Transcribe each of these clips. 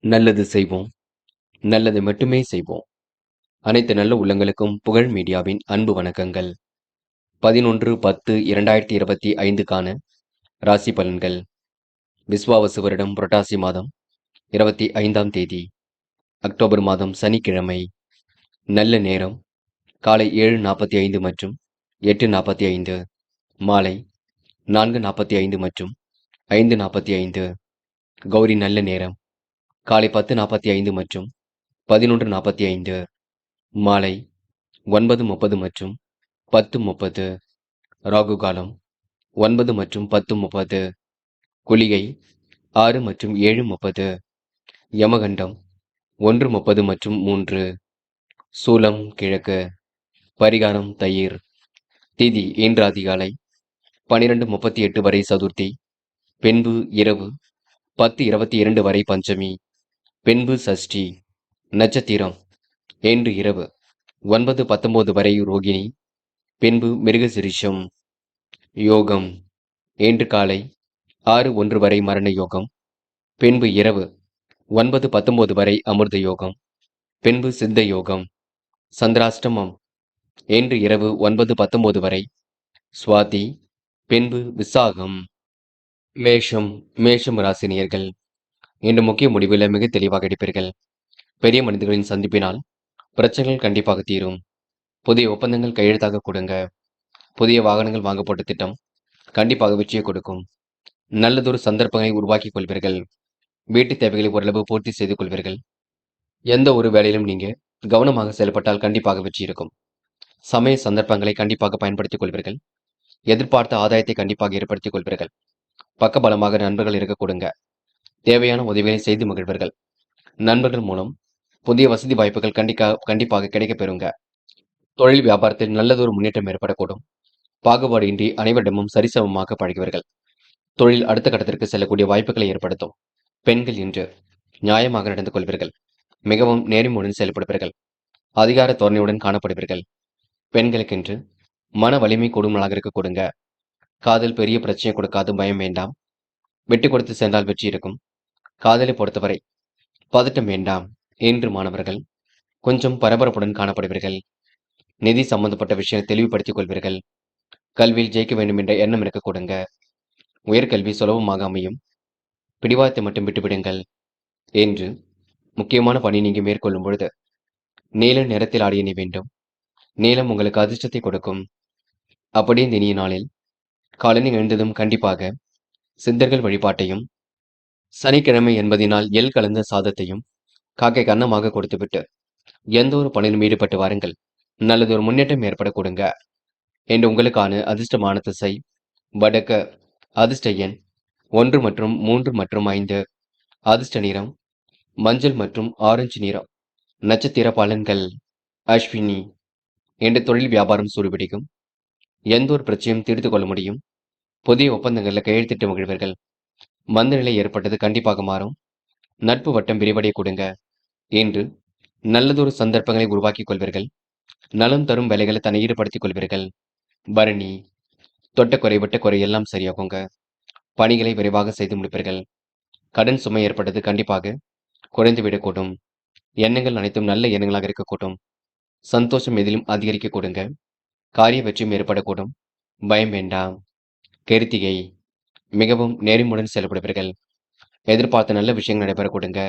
நல்லது செய்வோம். நல்லது மட்டுமே செய்வோம். அனைத்து நல்ல உள்ளங்களுக்கும் புகழ் மீடியாவின் அன்பு வணக்கங்கள். 11/10/2025க்கான ராசி பலன்கள். விஸ்வாவசு வருடம் புரட்டாசி மாதம் 25ஆம் தேதி அக்டோபர் மாதம் சனிக்கிழமை. நல்ல நேரம் காலை 7:45 மற்றும் 8:45, மாலை 4:45 மற்றும் 5:45. கௌரி நல்ல நேரம் காலை 10:45 மற்றும் 11:45, மாலை 9:30 மற்றும் 10:30. ராகு காலம் 9 மற்றும் 10:30. குளிகை 6 மற்றும் 7:30. யமகண்டம் 1:30 மற்றும் 3. சூலம் கிழக்கு. பரிகாரம் தயிர். திதி இன்று அதிகாலை 12:38 வரை சதுர்த்தி, பின்பு இரவு 10:22 வரை பஞ்சமி, பின்பு சஷ்டி. நட்சத்திரம் இன்று இரவு 9:19 வரை ரோகிணி, பின்பு மிருகசிரிஷம். யோகம் இன்று காலை 6:01 வரை மரண யோகம், பின்பு இரவு 9:19 வரை அமிர்த யோகம், பின்பு சித்த யோகம். சந்திராஷ்டமம் இன்று இரவு 9:19 வரை சுவாதி, பின்பு விசாகம். மேஷம் ராசினியர்கள் இன்று முக்கிய முடிவுகளை மிக தெளிவாக எடுப்பீர்கள். பெரிய மனிதர்களின் சந்திப்பினால் பிரச்சனைகள் கண்டிப்பாக தீரும். புதிய ஒப்பந்தங்கள் கையெழுத்தாக கொடுங்க. புதிய வாகனங்கள் வாங்கப்பட்ட திட்டம் கண்டிப்பாக வெற்றியை கொடுக்கும். நல்லதொரு சந்தர்ப்பங்களை உருவாக்கிக் கொள்வீர்கள். வீட்டு தேவைகளை ஓரளவு பூர்த்தி செய்து கொள்வீர்கள். எந்த ஒரு வேலையிலும் நீங்க கவனமாக செயல்பட்டால் கண்டிப்பாக வெற்றி இருக்கும். சமய சந்தர்ப்பங்களை கண்டிப்பாக பயன்படுத்திக் கொள்வீர்கள். எதிர்பார்த்த ஆதாயத்தை கண்டிப்பாக ஏற்படுத்திக் கொள்வீர்கள். பக்கபலமாக நண்பர்கள் இருக்க கொடுங்க. தேவையான உதவிகளை செய்து மகிழ்வீர்கள். நண்பர்கள் மூலம் புதிய வசதி வாய்ப்புகள் கண்டிப்பாக கிடைக்கப் பெறுங்க. தொழில் வியாபாரத்தில் நல்லதொரு முன்னேற்றம் ஏற்படக்கூடும். பாகுபாடு இன்றி அனைவரிடமும் சரிசமமாக பழகுவீர்கள். தொழில் அடுத்த கட்டத்திற்கு செல்லக்கூடிய வாய்ப்புகளை ஏற்படுத்தும். பெண்கள் இன்று நியாயமாக நடந்து கொள்வீர்கள். மிகவும் நேர்மையுடன் செயல்படுவீர்கள். அதிகார தோரணையுடன் காணப்படுவீர்கள். பெண்களுக்கென்று மன வலிமை கூடும் நாளாக இருக்க கொடுங்க. காதல் பெரிய பிரச்சனை கொடுக்காது, பயம் வேண்டாம். விட்டு கொடுத்து சென்றால் வெற்றி இருக்கும். காதலை பொறுத்தவரை பதட்டம் வேண்டாம். இன்று மாணவர்கள் கொஞ்சம் பரபரப்புடன் காணப்படுவீர்கள். நிதி சம்பந்தப்பட்ட விஷயத்தை தெளிவுபடுத்திக் கொள்வீர்கள். கல்வியில் ஜெயிக்க வேண்டும் என்ற எண்ணம் இருக்க கொடுங்க. உயர்கல்வி சுலபமாக அமையும். பிடிவாதத்தை மட்டும் விட்டுவிடுங்கள். என்று முக்கியமான பணி நீங்க மேற்கொள்ளும் பொழுது நீல நிறத்தில் ஆடிய நீ வேண்டும். நீலம் உங்களுக்கு அதிர்ஷ்டத்தை கொடுக்கும். அப்படியே இந்த இனிய நாளில் காலையில் எழுந்ததும் கண்டிப்பாக சித்தர்கள் வழிபாட்டையும், சனிக்கிழமை என்பதினால் எள் கலந்த சாதத்தையும் காக்கை கன்னமாக கொடுத்துவிட்டு எந்த ஒரு பணியிலும் ஈடுபட்டு வாருங்கள். நல்லது ஒரு முன்னேற்றம் ஏற்பட கொடுங்க. என்று உங்களுக்கான அதிர்ஷ்டமான திசை வடக்க. அதிர்ஷ்ட எண் 1 மற்றும் 3 மற்றும் 5. அதிர்ஷ்ட நிறம் மஞ்சள் மற்றும் ஆரஞ்சு நிறம். நட்சத்திர பலன்கள். அஸ்வினி என்று தொழில் வியாபாரம் சூடுபிடிக்கும். எந்த ஒரு பிரச்சனையும் தீர்த்து கொள்ள முடியும். புதிய ஒப்பந்தங்களில் கையெழுத்திட்டு மகிழ்வீர்கள். மந்த நிலை ஏற்பட்டது கண்டிப்பாக மாறும். நட்பு வட்டம் விரிவடைய கொடுங்க. இன்று நல்லதொரு சந்தர்ப்பங்களை உருவாக்கிக் கொள்வீர்கள். நலம் தரும் வேலைகளை தன்னை ஈடுபடுத்திக் கொள்வீர்கள். பரணி தொட்ட குறை விட்ட குறை எல்லாம் சரியாகுங்க. பணிகளை விரைவாக செய்து முடிப்பீர்கள். கடன் சுமை ஏற்பட்டது கண்டிப்பாக குறைந்துவிடக்கூடும். எண்ணங்கள் அனைத்தும் நல்ல எண்ணங்களாக இருக்கக்கூடும். சந்தோஷம் எதிலும் அதிகரிக்க கொடுங்க. காரிய வெற்றியும் ஏற்படக்கூடும். பயம் வேண்டாம். கிருத்திகை மிகவும் நேர்மையுடன் செயல்படுவீர்கள். எதிர்பார்த்த நல்ல விஷயங்கள் நடைபெற கொடுங்க.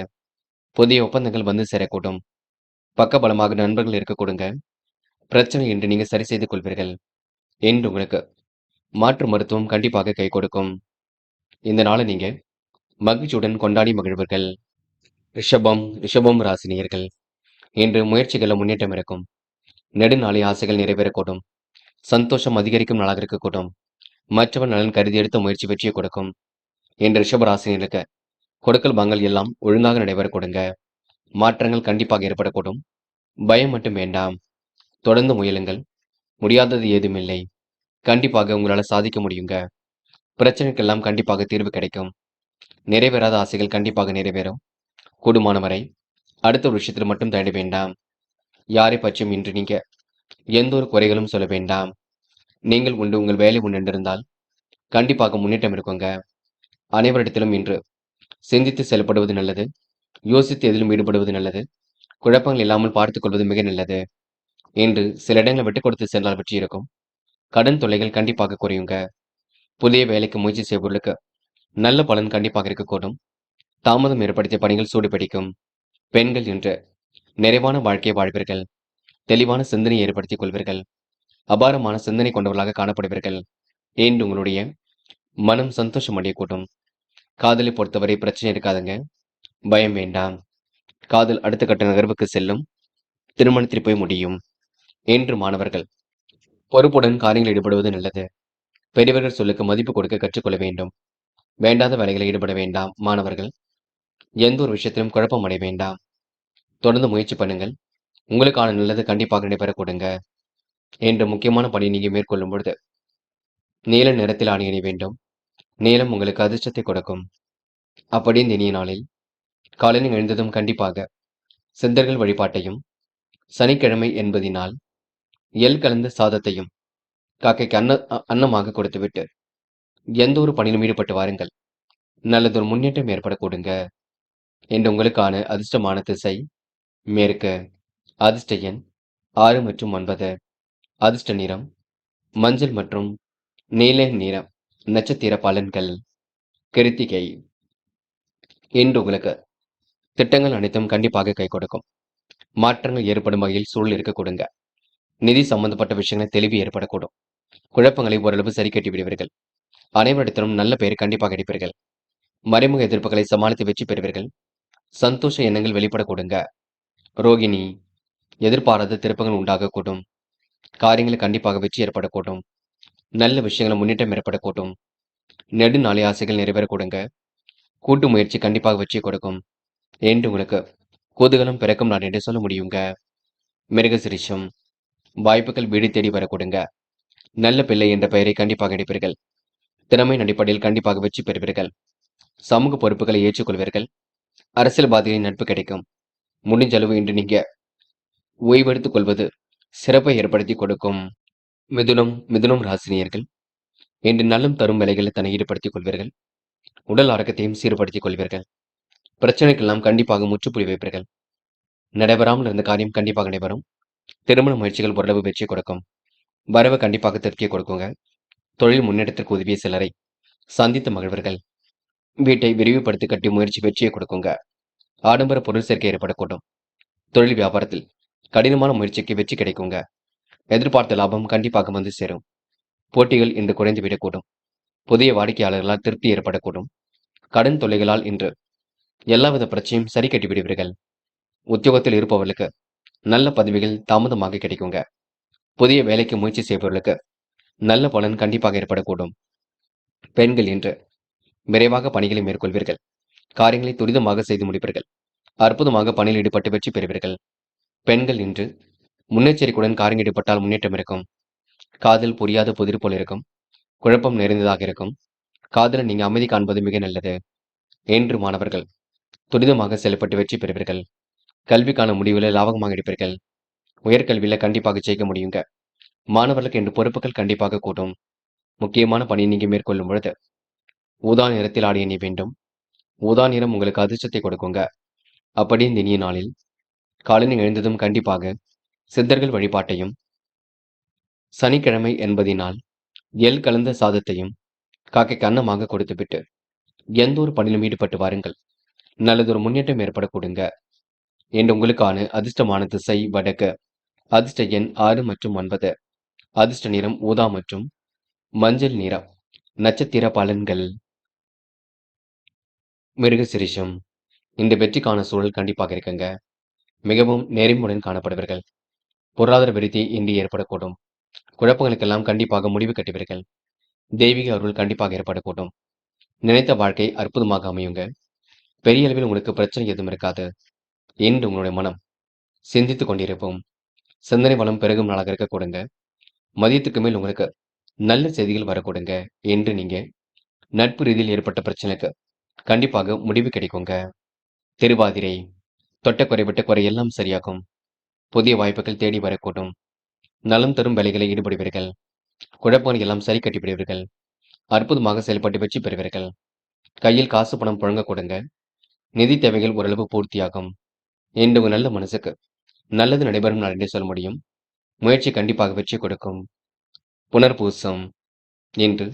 புதிய ஒப்பந்தங்கள் வந்து சேரக்கூடும். பக்கபலமாக நண்பர்கள் இருக்க கொடுங்க. பிரச்சனை என்று நீங்க சரி செய்து கொள்வீர்கள். என்று உங்களுக்கு மாற்று மருத்துவம் கண்டிப்பாக கை கொடுக்கும். இந்த நாளை நீங்க மகிழ்ச்சியுடன் கொண்டாடி மகிழ்வீர்கள். ரிஷபம் ராசினியர்கள் இன்று முயற்சிகளில் முன்னேற்றம் இருக்கும். நெடுநாளை ஆசைகள் நிறைவேறக்கூடும். சந்தோஷம் அதிகரிக்கும் நாளாக இருக்கக்கூடும். மற்றவர் நலன் கருதி எடுத்த முயற்சி வெற்றியை கொடுக்கும். இன்று ரிஷபராசினியர்களுக்கு கொடுக்கல் வாங்கல் எல்லாம் ஒழுங்காக நடைபெற கொடுங்க. மாற்றங்கள் கண்டிப்பாக ஏற்படக்கூடும். பயம் மட்டும் வேண்டாம். தொடர்ந்து முயலுங்கள். முடியாதது ஏதுமில்லை. கண்டிப்பாக உங்களால் சாதிக்க முடியுங்க. பிரச்சனைக்கெல்லாம் கண்டிப்பாக தீர்வு கிடைக்கும். நிறைவேறாத ஆசைகள் கண்டிப்பாக நிறைவேறும். கூடுமானவரை அடுத்த ஒரு விஷயத்தில் மட்டும் தேட வேண்டாம். யாரை பற்றியும் இன்று நீங்க எந்த ஒரு குறைகளும் சொல்ல வேண்டாம். நீங்கள் உண்டு, உங்கள் வேலை உண்டு என்றிருந்தால் கண்டிப்பாக முன்னேற்றம் இருக்குங்க. அனைவரிடத்திலும் இன்று சிந்தித்து செயல்படுவது நல்லது. யோசித்து எதிலும் ஈடுபடுவது நல்லது. குழப்பங்கள் இல்லாமல் பார்த்துக் கொள்வது மிக நல்லது. இன்று சில இடங்களை விட்டுக் கொடுத்து சென்றால் வெற்றி இருக்கும். கடன் தொல்லைகள் கண்டிப்பாக குறையுங்க. புதிய வேலைக்கு முயற்சி செய்பவர்களுக்கு நல்ல பலன் கண்டிப்பாக இருக்கக்கூடும். தாமதம் ஏற்படுத்திய பணிகள் சூடுபிடிக்கும். பெண்கள் இன்று நிறைவான வாழ்க்கையை வாழ்வீர்கள். தெளிவான சிந்தனை ஏற்படுத்திக் கொள்வீர்கள். அபாரமான சிந்தனை கொண்டவர்களாக காணப்படுவீர்கள். இன்று உங்களுடைய மனம் சந்தோஷம் அடையக்கூடும். காதலை பொறுத்தவரை பிரச்சனை இருக்காதுங்க. பயம் வேண்டாம். காதல் அடுத்த கட்ட நகர்வுக்கு செல்லும். திருமணத்தில் போய் முடியும். இன்று மாணவர்கள் பொறுப்புடன் காரியங்களில் ஈடுபடுவது நல்லது. பெரியவர்கள் சொல்லுக்கு மதிப்பு கொடுக்க கற்றுக்கொள்ள வேண்டும். வேண்டாத வேலைகளில் ஈடுபட வேண்டாம். மாணவர்கள் எந்த ஒரு விஷயத்திலும் குழப்பம் அடைய வேண்டாம். தொடர்ந்து முயற்சி பண்ணுங்கள். உங்களுக்கான நல்லது கண்டிப்பாக நடைபெற கொடுங்க. இன்று முக்கியமான பணியை நீங்க மேற்கொள்ளும் பொழுது நீல நிறத்தில் ஆணி அணிய வேண்டும். நீலம் உங்களுக்கு அதிர்ஷ்டத்தை கொடுக்கும். அப்படி இந்த இனிய நாளில் காலையில் எழுந்ததும் கண்டிப்பாக சித்தர்கள் வழிபாட்டையும், சனிக்கிழமை என்பதினால் எள் கலந்த சாதத்தையும் காக்கைக்கு அன்னமாக கொடுத்துவிட்டு எந்த ஒரு பணியிலும் ஈடுபட்டு வாருங்கள். நல்லதொரு முன்னேற்றம் ஏற்பட கொடுங்க. இன்று உங்களுக்கான அதிர்ஷ்டமான திசை மேற்கு. அதிர்ஷ்ட எண் 6 மற்றும் 9. அதிர்ஷ்ட நிறம் மஞ்சள் மற்றும் நீல நிறம். நட்சத்திர பலன்கள். கிருத்திகை. இன்று உங்களுக்கு திட்டங்கள் அனைத்தும் கண்டிப்பாக கை கொடுக்கும். மாற்றங்கள் ஏற்படும் வகையில் சூழல் இருக்க கொடுங்க. நிதி சம்பந்தப்பட்ட விஷயங்களை தெளிவு ஏற்படக்கூடும். குழப்பங்களை ஓரளவு சரி கட்டி விடுவீர்கள். அனைவரிடத்திலும் நல்ல பெயர் கண்டிப்பாக அடிப்பீர்கள். மறைமுக எதிர்ப்புகளை சமாளித்து வெற்றி பெறுவீர்கள். சந்தோஷ எண்ணங்கள் வெளிப்பட கொடுங்க. ரோகிணி. எதிர்பாராத திருப்பங்கள் உண்டாகக்கூடும். காரியங்கள் கண்டிப்பாக வெற்றி ஏற்படக்கூடும். நல்ல விஷயங்களை முன்னேற்றம் ஏற்படக்கூடும். நெடுநாளை ஆசைகள் நிறைவேற கொடுங்க. கூட்டு முயற்சி கண்டிப்பாக வெற்றி கொடுக்கும். என்று உங்களுக்கு குதூகலம் பிறக்கும் நாள் என்று சொல்ல முடியுங்க. மிருகசிரிஷம். வாய்ப்புகள் வீடு தேடி வர கொடுங்க. நல்ல பிள்ளை என்ற பெயரை கண்டிப்பாக அடிப்பீர்கள். திறமையின் அடிப்படையில் கண்டிப்பாக வெற்றி பெறுவீர்கள். சமூக பொறுப்புகளை ஏற்றுக்கொள்வீர்கள். அரசியல்வாதிகளின் நட்பு கிடைக்கும். முடிஞ்ச அளவு இன்று நீங்க ஓய்வெடுத்துக் கொள்வது சிறப்பை ஏற்படுத்தி கொடுக்கும். மிதுனம் ராசினியர்கள் இன்று நலம் தரும் வேலைகளை தன்னை ஈடுபடுத்திக் கொள்வீர்கள். உடல் ஆரோக்கியத்தையும் சீர்படுத்திக் கொள்வீர்கள். பிரச்சனைக்கெல்லாம் கண்டிப்பாக முற்றுப்புள்ளி வைப்பீர்கள். நடைபெறாமல் இருந்த காரியம் கண்டிப்பாக நடைபெறும். திருமண முயற்சிகள் ஓரளவு வெற்றி கொடுக்கும். வரவு கண்டிப்பாக திருப்தியை கொடுக்குங்க. தொழில் முன்னேற்றத்திற்கு உதவிய சிலரை சந்தித்து மகிழ்வீர்கள். வீட்டை விரிவுபடுத்தி கட்டி முயற்சி வெற்றியை கொடுக்குங்க. ஆடம்பர பொருள் சேர்க்கை ஏற்படக்கூடும். தொழில் வியாபாரத்தில் கடினமான முயற்சிக்கு வெற்றி கிடைக்குங்க. எதிர்பார்த்த லாபம் கண்டிப்பாக வந்து சேரும். போட்டிகள் இன்று குறைந்து விடக்கூடும். புதிய வாடிக்கையாளர்களால் திருப்தி ஏற்படக்கூடும். கடன் தொல்லைகளால் இன்று எல்லாவித பிரச்சனையும் சரி கட்டி விடுவீர்கள். உத்தியோகத்தில் இருப்பவர்களுக்கு நல்ல பதவிகள் தாமதமாக கிடைக்குங்க. புதிய வேலைக்கு முயற்சி செய்பவர்களுக்கு நல்ல பலன் கண்டிப்பாக ஏற்படக்கூடும். பெண்கள் இன்று விரைவாக பணிகளை மேற்கொள்வீர்கள். காரியங்களை துரிதமாக செய்து முடிப்பீர்கள். அற்புதமாக பணியில் ஈடுபட்டு வெற்றி பெறுவீர்கள். பெண்கள் இன்று முன்னெச்சரிக்கையுடன் காரியங்கள் ஈடுபட்டால் முன்னேற்றம் இருக்கும். காதல் புரியாத புதிர் போல் இருக்கும். குழப்பம் நிறைந்ததாக இருக்கும். காதலை நீங்க அமைதி காண்பது மிக நல்லது. என்று மாணவர்கள் துரிதமாக செயல்பட்டு வெற்றி பெறுவீர்கள். கல்விக்கான முடிவுகளை லாபகமாக எடுப்பீர்கள். உயர்கல்வியில கண்டிப்பாக ஜெயிக்க முடியுங்க. மாணவர்களுக்கு இன்று பொறுப்புகள் கண்டிப்பாக கூட்டும். முக்கியமான பணியை நீங்க மேற்கொள்ளும் பொழுது ஊதா நிறத்தில் ஆடை அணிய வேண்டும். ஊதா நிறம் உங்களுக்கு அதிர்ஷ்டத்தை கொடுக்குங்க. அப்படி இந்த இனிய நாளில் காலையில் எழுந்ததும் கண்டிப்பாக சித்தர்கள் வழிபாட்டையும், சனிக்கிழமை என்பதினால் எள் கலந்த சாதத்தையும் காக்கைக்கு அன்னமாக கொடுத்துவிட்டு எந்த ஒரு பணியிலும் ஈடுபட்டு வாருங்கள். நல்லதொரு முன்னேற்றம் ஏற்பட கொடுங்க. என்று உங்களுக்கான அதிர்ஷ்டமான திசை வடக்கு. அதிர்ஷ்ட எண் 6 மற்றும் 9. அதிர்ஷ்ட நிறம் ஊதா மற்றும் மஞ்சள் நிறம். நட்சத்திர பலன்கள். மிருகசிரிஷம். இந்த வெற்றிக்கான சூழல் கண்டிப்பாக இருக்குங்க. மிகவும் நேர்மையுடன் காணப்படுவீர்கள். பொருளாதார விருத்தி இன்று ஏற்படக்கூடும். குழப்பங்களுக்கெல்லாம் கண்டிப்பாக முடிவு கட்டுவீர்கள். தெய்வீக அருள் கண்டிப்பாக ஏற்படக்கூடும். நினைத்த வாழ்க்கை அற்புதமாக அமையுங்க. பெரிய அளவில் உங்களுக்கு பிரச்சனை எதுவும் இருக்காது. என்று உங்களுடைய மனம் சிந்தித்துக் கொண்டிருப்போம். சிந்தனை வளம் பெருகும் நாளாக இருக்க கொடுங்க. மதியத்துக்கு மேல் உங்களுக்கு நல்ல செய்திகள் வரக்கூடுங்க. என்று நீங்க நட்பு ரீதியில் ஏற்பட்ட பிரச்சனைக்கு கண்டிப்பாக முடிவு கிடைக்குங்க. திருவாதிரை. தொட்ட குறைபட்ட குறை எல்லாம் சரியாகும். புதிய வாய்ப்புகள் தேடி வரக்கூடும். நலம் தரும் வேலைகளை ஈடுபடுவீர்கள். குழப்பங்களை எல்லாம் சரி கட்டிவிடுவீர்கள். அற்புதமாக செயல்பட்டு வெற்றி பெறுவீர்கள். கையில் காசு பணம் புழங்க கொடுங்க. நிதி தேவைகள் ஓரளவு பூர்த்தியாகும். இன்று உங்க நல்ல மனசுக்கு நல்லது நடைபெறும் நாள் என்றே சொல்ல முடியும். முயற்சி கண்டிப்பாக வெற்றி கொடுக்கும். புனர்பூசம் இன்று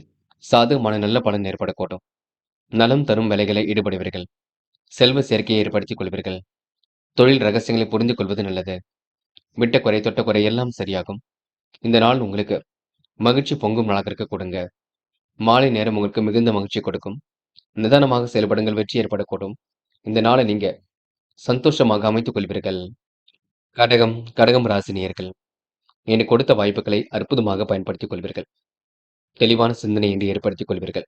சாதகமான நல்ல பலன் ஏற்படக்கூடும். நலம் தரும் வேலைகளை ஈடுபடுவீர்கள். செல்வ சேர்க்கையை ஏற்படுத்திக் கொள்வீர்கள். தொழில் ரகசியங்களை புரிந்து கொள்வது நல்லது. விட்ட குறை தொட்ட குறை எல்லாம் சரியாகும். இந்த நாள் உங்களுக்கு மகிழ்ச்சி பொங்கும் நாளாக இருக்க கொடுங்க. மாலை நேரம் உங்களுக்கு மிகுந்த மகிழ்ச்சி கொடுக்கும். நிதானமாக செயல்படுங்கள், வெற்றி ஏற்படக்கூடும். இந்த நாளை நீங்க சந்தோஷமாக அமைத்துக் கொள்வீர்கள். கடகம் ராசி நேயர்கள் எனக்கு கொடுத்த வாய்ப்புகளை அற்புதமாக பயன்படுத்திக் கொள்வீர்கள். தெளிவான சிந்தனை என்று ஏற்படுத்திக் கொள்வீர்கள்.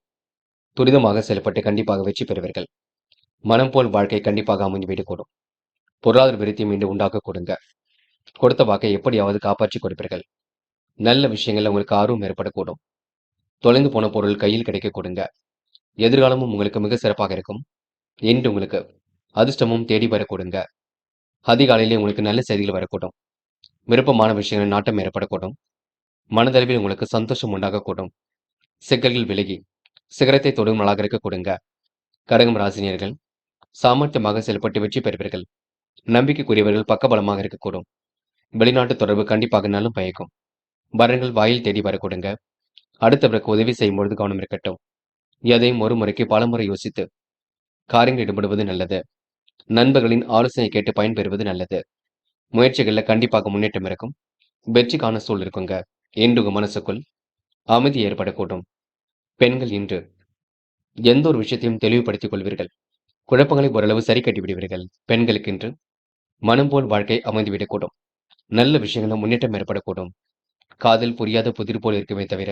துரிதமாக செயல்பட்டு கண்டிப்பாக வெற்றி பெறுவீர்கள். மனம் போல் வாழ்க்கை கண்டிப்பாக அமைந்து விடக்கூடும். பொருளாதார விருத்தி மீண்டும் உண்டாக்க கொடுங்க. கொடுத்த வாக்கை எப்படியாவது காப்பாற்றி கொடுப்பீர்கள். நல்ல விஷயங்கள்ல உங்களுக்கு ஆர்வம் ஏற்படக்கூடும். தொலைந்து போன பொருள் கையில் கிடைக்க கொடுங்க. எதிர்காலமும் உங்களுக்கு மிக சிறப்பாக இருக்கும். இன்று உங்களுக்கு அதிர்ஷ்டமும் தேடி வர கொடுங்க. அதிகாலையிலே உங்களுக்கு நல்ல செய்திகள் வரக்கூடும். விருப்பமான விஷயங்கள் நாட்டம் ஏற்படக்கூடும். மனதளவில் உங்களுக்கு சந்தோஷம் உண்டாகக்கூடும். சிக்கல்கள் விலகி சிகரத்தை தொடும் நாளாக இருக்க கொடுங்க. கடகம் ராசினியர்கள் சாமர்த்தியமாக செயல்பட்டு வெற்றி பெறுவீர்கள். நம்பிக்கைக்குரியவர்கள் பக்கபலமாக இருக்கக்கூடும். வெளிநாட்டு தொடர்பு கண்டிப்பாக நலும் பயக்கும். வரங்கள் வாயில் தேடி வர கொடுங்க. அடுத்தவருக்கு உதவி செய்யும் பொழுது கவனம் இருக்கட்டும். எதையும் ஒரு முறைக்கு பல முறை யோசித்து காரியங்கள் ஈடுபடுவது நல்லது. நண்பர்களின் ஆலோசனை கேட்டு பயன்பெறுவது நல்லது. முயற்சிகளில் கண்டிப்பாக முன்னேற்றம் இருக்கும். வெற்றிக்கான சூழல் இருக்குங்க. என்று உங்க மனசுக்குள் அமைதி ஏற்படக்கூடும். பெண்கள் இன்று எந்த ஒரு விஷயத்தையும் தெளிவுபடுத்திக் கொள்வீர்கள். குழப்பங்களை ஓரளவு சரி கட்டி விடுவீர்கள். பெண்களுக்கு இன்று மனம் போல் வாழ்க்கை அமைந்துவிடக்கூடும். நல்ல விஷயங்களும் முன்னேற்றம் ஏற்படக்கூடும். காதல் புரியாத புதிர் போல் இருக்குமே தவிர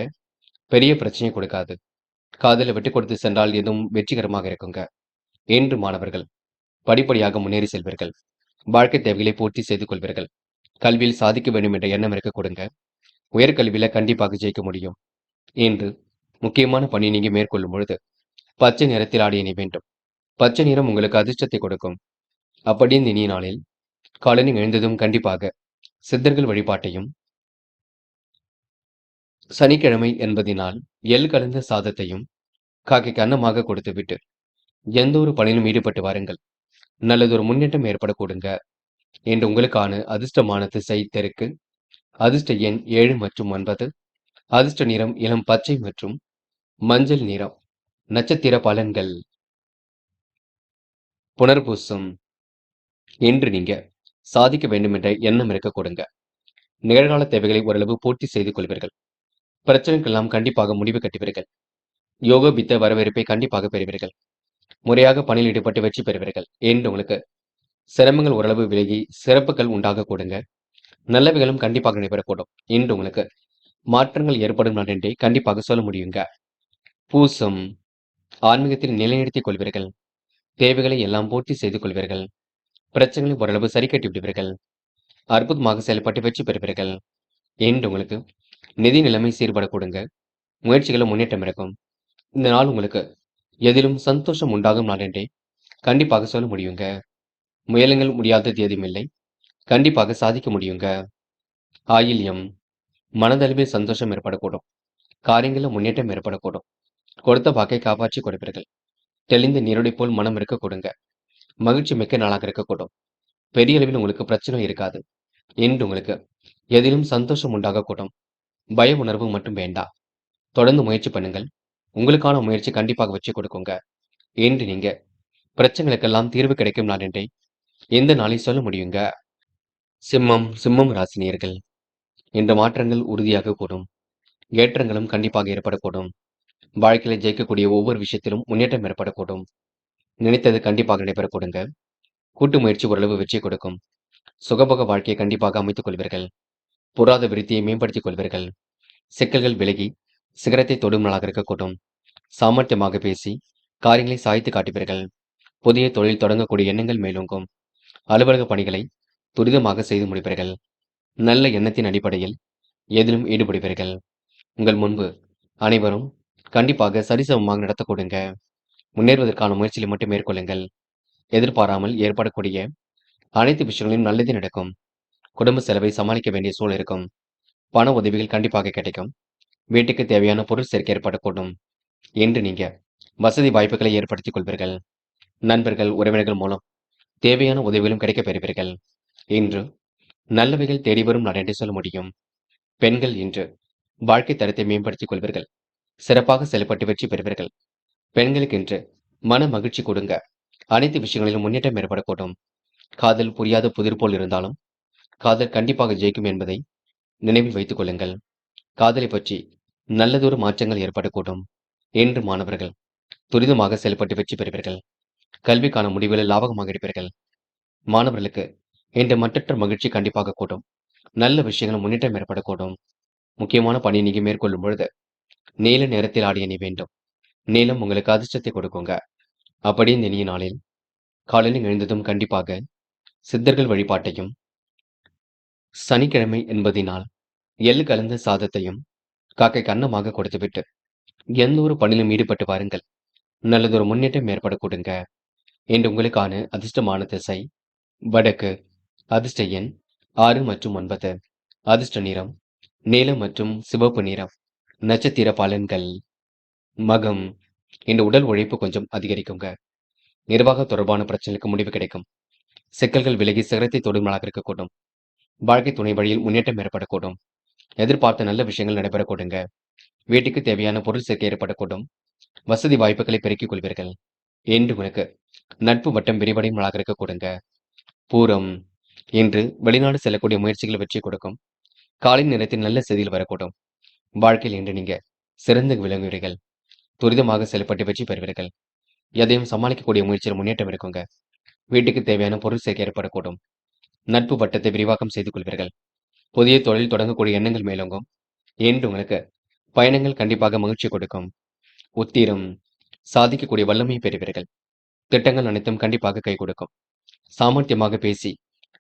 பெரிய பிரச்சனையை கொடுக்காது. காதலை விட்டு கொடுத்து சென்றால் எதுவும் வெற்றிகரமாக இருக்குங்க. என்று மாணவர்கள் படிப்படியாக முன்னேறி செல்வீர்கள். வாழ்க்கை தேவைகளை பூர்த்தி செய்து கொள்வீர்கள். கல்வியில் சாதிக்க வேண்டும் என்ற எண்ணம் இருக்க கொடுங்க. உயர்கல்வியில கண்டிப்பாக ஜெயிக்க முடியும். என்று முக்கியமான பணி நீங்க மேற்கொள்ளும் பொழுது பச்சை நிறத்தில் ஆடை அணி வேண்டும். பச்சை நிறம் உங்களுக்கு அதிர்ஷ்டத்தை கொடுக்கும். அப்படி இந்த இனிய நாளில் காலையில் எழுந்ததும் கண்டிப்பாக சித்தர்கள் வழிபாட்டையும், சனிக்கிழமை என்பதினால் எள் கலந்த சாதத்தையும் காக்கைக்கு அன்னமாக கொடுத்துவிட்டு எந்த ஒரு பணியிலும் ஈடுபட்டு வாருங்கள். நல்லதொரு முன்னேற்றம் ஏற்பட கொடுங்க. என்று உங்களுக்கான அதிர்ஷ்டமான திசை தெற்கு. அதிர்ஷ்ட எண் 7 மற்றும் 9. அதிர்ஷ்ட நிறம் இளம் பச்சை மற்றும் மஞ்சள் நிறம். நட்சத்திர பலன்கள். புனர்பூசம் என்று நீங்க சாதிக்க வேண்டும் என்ற எண்ணம் இருக்க கொடுங்க. நிகழ்கால தேவைகளை ஓரளவு பூர்த்தி செய்து கொள்வீர்கள். பிரச்சனைக்கெல்லாம் கண்டிப்பாக முடிவு கட்டுவீர்கள். யோகபித்த வரவேற்பை கண்டிப்பாக பெறுவீர்கள். முறையாக பணியில் ஈடுபட்டு வெற்றி பெறுவீர்கள். என்று உங்களுக்கு சிரமங்கள் ஓரளவு விலகி சிறப்புகள் உண்டாக கொடுங்க. நல்லவைகளும் கண்டிப்பாக நடைபெறக்கூடும். இன்று உங்களுக்கு மாற்றங்கள் ஏற்படும் நாள் என்றே கண்டிப்பாக சொல்ல முடியுங்க. பூசம் ஆன்மீகத்தில் நிலைநிறுத்திக் கொள்வீர்கள். தேவைகளை எல்லாம் பூர்த்தி செய்து கொள்வீர்கள். பிரச்சனைகளை ஓரளவு சரி கட்டி விடுவீர்கள். அற்புதமாக செயல்பட்டு வெற்றி பெறுவீர்கள். என்று உங்களுக்கு நிதி நிலைமை சீர்பட கொடுங்க. முயற்சிகளும் முன்னேற்றம் இருக்கும். இந்த நாள் உங்களுக்கு எதிலும் சந்தோஷம் உண்டாகும் நாள் என்றே கண்டிப்பாக சொல்ல முடியுங்க. முயலுங்கள் முடியாதது எதுவும் இல்லை. கண்டிப்பாக சாதிக்க முடியுங்க. ஆயில்யம் மனதளவில் சந்தோஷம் ஏற்படக்கூடும். காரியங்களில் முன்னேற்றம் ஏற்படக்கூடும். கொடுத்த வாக்கை காப்பாற்றி கொடுப்பீர்கள். தெளிந்த நீரோடை போல் மனம் இருக்க கொடுங்க. மகிழ்ச்சி மிக்க நாளாக இருக்கக்கூடும். பெரிய அளவில் உங்களுக்கு பிரச்சனை இருக்காது. என்று உங்களுக்கு எதிலும் சந்தோஷம் உண்டாகக்கூடும். பய உணர்வு மட்டும் வேண்டாம். தொடர்ந்து முயற்சி பண்ணுங்கள். உங்களுக்கான முயற்சி கண்டிப்பாக வச்சு கொடுக்குங்க. என்று நீங்க பிரச்சனைகளுக்கெல்லாம் தீர்வு கிடைக்கும் நாள் என்றே எந்த நாளை சொல்ல முடியுங்க. சிம்மம் ராசினியர்கள் இந்த மாற்றங்கள் உறுதியாக கூடும். ஏற்றங்களும் கண்டிப்பாக ஏற்படக்கூடும். வாழ்க்கையில ஜெயிக்கக்கூடிய ஒவ்வொரு விஷயத்திலும் முன்னேற்றம் ஏற்படக்கூடும். நினைத்தது கண்டிப்பாக நடைபெறக்கூடுங்க. கூட்டு முயற்சி ஓரளவு வெற்றி கொடுக்கும். சுகபோக வாழ்க்கையை கண்டிப்பாக அமைத்துக் கொள்வீர்கள். பொருளாதார விருத்தியை மேம்படுத்திக் கொள்வீர்கள். சிக்கல்கள் விலகி சிகரத்தை தொடும் நாளாக இருக்கக்கூடும். சாமர்த்தியமாக பேசி காரியங்களை சாய்த்து காட்டுவீர்கள். புதிய தொழில் தொடங்கக்கூடிய எண்ணங்கள் மேலோங்கும். அலுவலக பணிகளை துரிதமாக செய்து முடிப்பீர்கள். நல்ல எண்ணத்தின் அடிப்படையில் எதிலும் ஈடுபடுவீர்கள். உங்கள் முன்பு அனைவரும் கண்டிப்பாக சரிசமமாக நடத்த கொடுங்க. முன்னேறுவதற்கான முயற்சிகளை மட்டும் மேற்கொள்ளுங்கள். எதிர்பாராமல் ஏற்படக்கூடிய அனைத்து விஷயங்களிலும் நல்லதே நடக்கும். குடும்ப செலவை சமாளிக்க வேண்டிய சூழல் இருக்கும். பண உதவிகள் கண்டிப்பாக கிடைக்கும். வீட்டுக்கு தேவையான பொருள் சேர்க்கை ஏற்படக்கூடும். என்று நீங்க வசதி வாய்ப்புகளை ஏற்படுத்திக் கொள்வீர்கள். நண்பர்கள், உறவினர்கள் மூலம் தேவையான உதவிகளும் கிடைக்கப் பெறுவீர்கள். இன்று நல்லவைகள் தேடி வரும் நாள் என்று சொல்ல முடியும். பெண்கள் இன்று வாழ்க்கை தரத்தை மேம்படுத்திக் கொள்வீர்கள். சிறப்பாக செயல்பட்டு வெற்றி பெறுவீர்கள். பெண்களுக்கு இன்று மன மகிழ்ச்சி கொடுங்க. அனைத்து விஷயங்களிலும் முன்னேற்றம் ஏற்படக்கூடும். காதல் புரியாத புதிர் போல் இருந்தாலும் காதல் கண்டிப்பாக ஜெயிக்கும் என்பதை நினைவில் வைத்துக் கொள்ளுங்கள். காதலை பற்றி நல்லதொரு மாற்றங்கள் ஏற்படக்கூடும். என்று மாணவர்கள் துரிதமாக செயல்பட்டு வெற்றி பெறுவீர்கள். கல்விக்கான முடிவுகளை லாபகமாக எடுப்பீர்கள். மாணவர்களுக்கு இன்று மற்றற்ற மகிழ்ச்சி கண்டிப்பாக கூடும். நல்ல விஷயங்கள் முன்னேற்றம் ஏற்படக்கூடும். முக்கியமான பணி நீங்க மேற்கொள்ளும் பொழுது நீல நிறத்தில் ஆடை அணி வேண்டும். நீலம் உங்களுக்கு அதிர்ஷ்டத்தை கொடுக்குங்க. அப்படி இந்த இனிய நாளில் காலையில் எழுந்ததும் கண்டிப்பாக சித்தர்கள் வழிபாட்டையும், சனிக்கிழமை என்பதினால் எள்ளு கலந்த சாதத்தையும் காக்கைக்கு அன்னமாக கொடுத்துவிட்டு எந்த ஒரு பணியிலும் ஈடுபட்டு வாருங்கள். நல்லதொரு முன்னேற்றம் ஏற்படக்கூடுங்க. இன்று உங்களுக்கான அதிர்ஷ்டமான திசை வடக்கு. அதிர்ஷ்ட எண் 6 மற்றும் 9. அதிர்ஷ்ட நிறம் நீலம் மற்றும் சிவப்பு நிறம். நட்சத்திர பலன்கள். மகம். இன்று உடல் உழைப்பு கொஞ்சம் அதிகரிக்குங்க. நிர்வாக தொடர்பான பிரச்சனைக்கு முடிவு கிடைக்கும். சிக்கல்கள் விலகி சிகரத்தை தொடும் நாளாக இருக்கக்கூடும். வாழ்க்கை துணை வழியில் முன்னேற்றம் ஏற்படக்கூடும். எதிர்பார்த்த நல்ல விஷயங்கள் நடைபெறக்கூடுங்க. வீட்டுக்கு தேவையான பொருள் சேர்க்கை ஏற்படக்கூடும். வசதி வாய்ப்புகளை பெருக்கிக் கொள்வீர்கள். என்று உனக்கு நட்பு வட்டம் விரிவடையும் நாளாக இருக்கக்கூடுங்க. பூரம். இன்று வெளிநாடு செல்லக்கூடிய முயற்சிகள் வெற்றி கொடுக்கும். காலை நேரத்தில் நல்ல செய்திகள் வரக்கூடும். வாழ்க்கையில் இன்று நீங்க சிறந்து விளங்குவீர்கள். துரிதமாக செயல்பட்டு வெற்றி பெறுவீர்கள். எதையும் சமாளிக்கக்கூடிய முயற்சியில் முன்னேற்றம் இருக்குங்க. வீட்டுக்கு தேவையான பொருள் சேர்க்கை ஏற்படக்கூடும். நட்பு வட்டத்தை விரிவாக்கம் செய்து கொள்வீர்கள். புதிய தொழில் தொடங்கக்கூடிய எண்ணங்கள் மேலோங்கும். என்று உங்களுக்கு பயணங்கள் கண்டிப்பாக மகிழ்ச்சி கொடுக்கும். உத்திரம். சாதிக்கக்கூடிய வல்லமையை பெறுவீர்கள். திட்டங்கள் அனைத்தும் கண்டிப்பாக கை கொடுக்கும். சாமர்த்தியமாக பேசி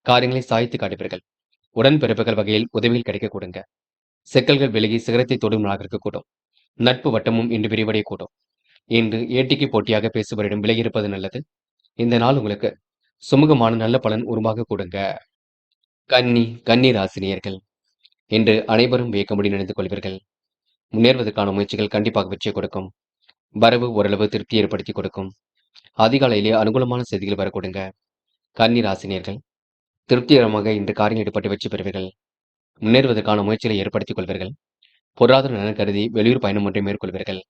காரியங்களை சாய்த்து காட்டுவீர்கள். உடன்பிறப்புகள் வகையில் உதவிகள் கிடைக்க கொடுங்க. சிக்கல்கள் விலகி சிகரத்தை தொடும் நாளாக இருக்கக்கூடும். நட்பு வட்டமும் இன்று விரிவடையக்கூடும். இன்று ஏட்டிக்கு போட்டியாக பேசுபவரிடம் விலகியிருப்பது நல்லது. இந்த நாள் உங்களுக்கு சுமூகமான நல்ல பலன் உருவாக கொடுங்க. கன்னி ராசினியர்கள் இன்று அனைவரும் வியக்கும்படி நினைத்துக் கொள்வீர்கள். முன்னேறுவதற்கான முயற்சிகள் கண்டிப்பாக வெற்றி கொடுக்கும். வரவு ஓரளவு திருப்தி ஏற்படுத்தி கொடுக்கும். அதிகாலையிலே அனுகூலமான செய்திகள் வரக்கூடுங்க. கன்னி ராசினியர்கள் திருப்திகரமாக இன்று காரியம் ஈடுபட்டு வெற்றி பெறுவீர்கள். முன்னேறுவதற்கான முயற்சிகளை ஏற்படுத்திக் கொள்வீர்கள். பொருளாதார நலன் கருதி வெளியூர் பயணம் ஒன்றை மேற்கொள்வீர்கள்.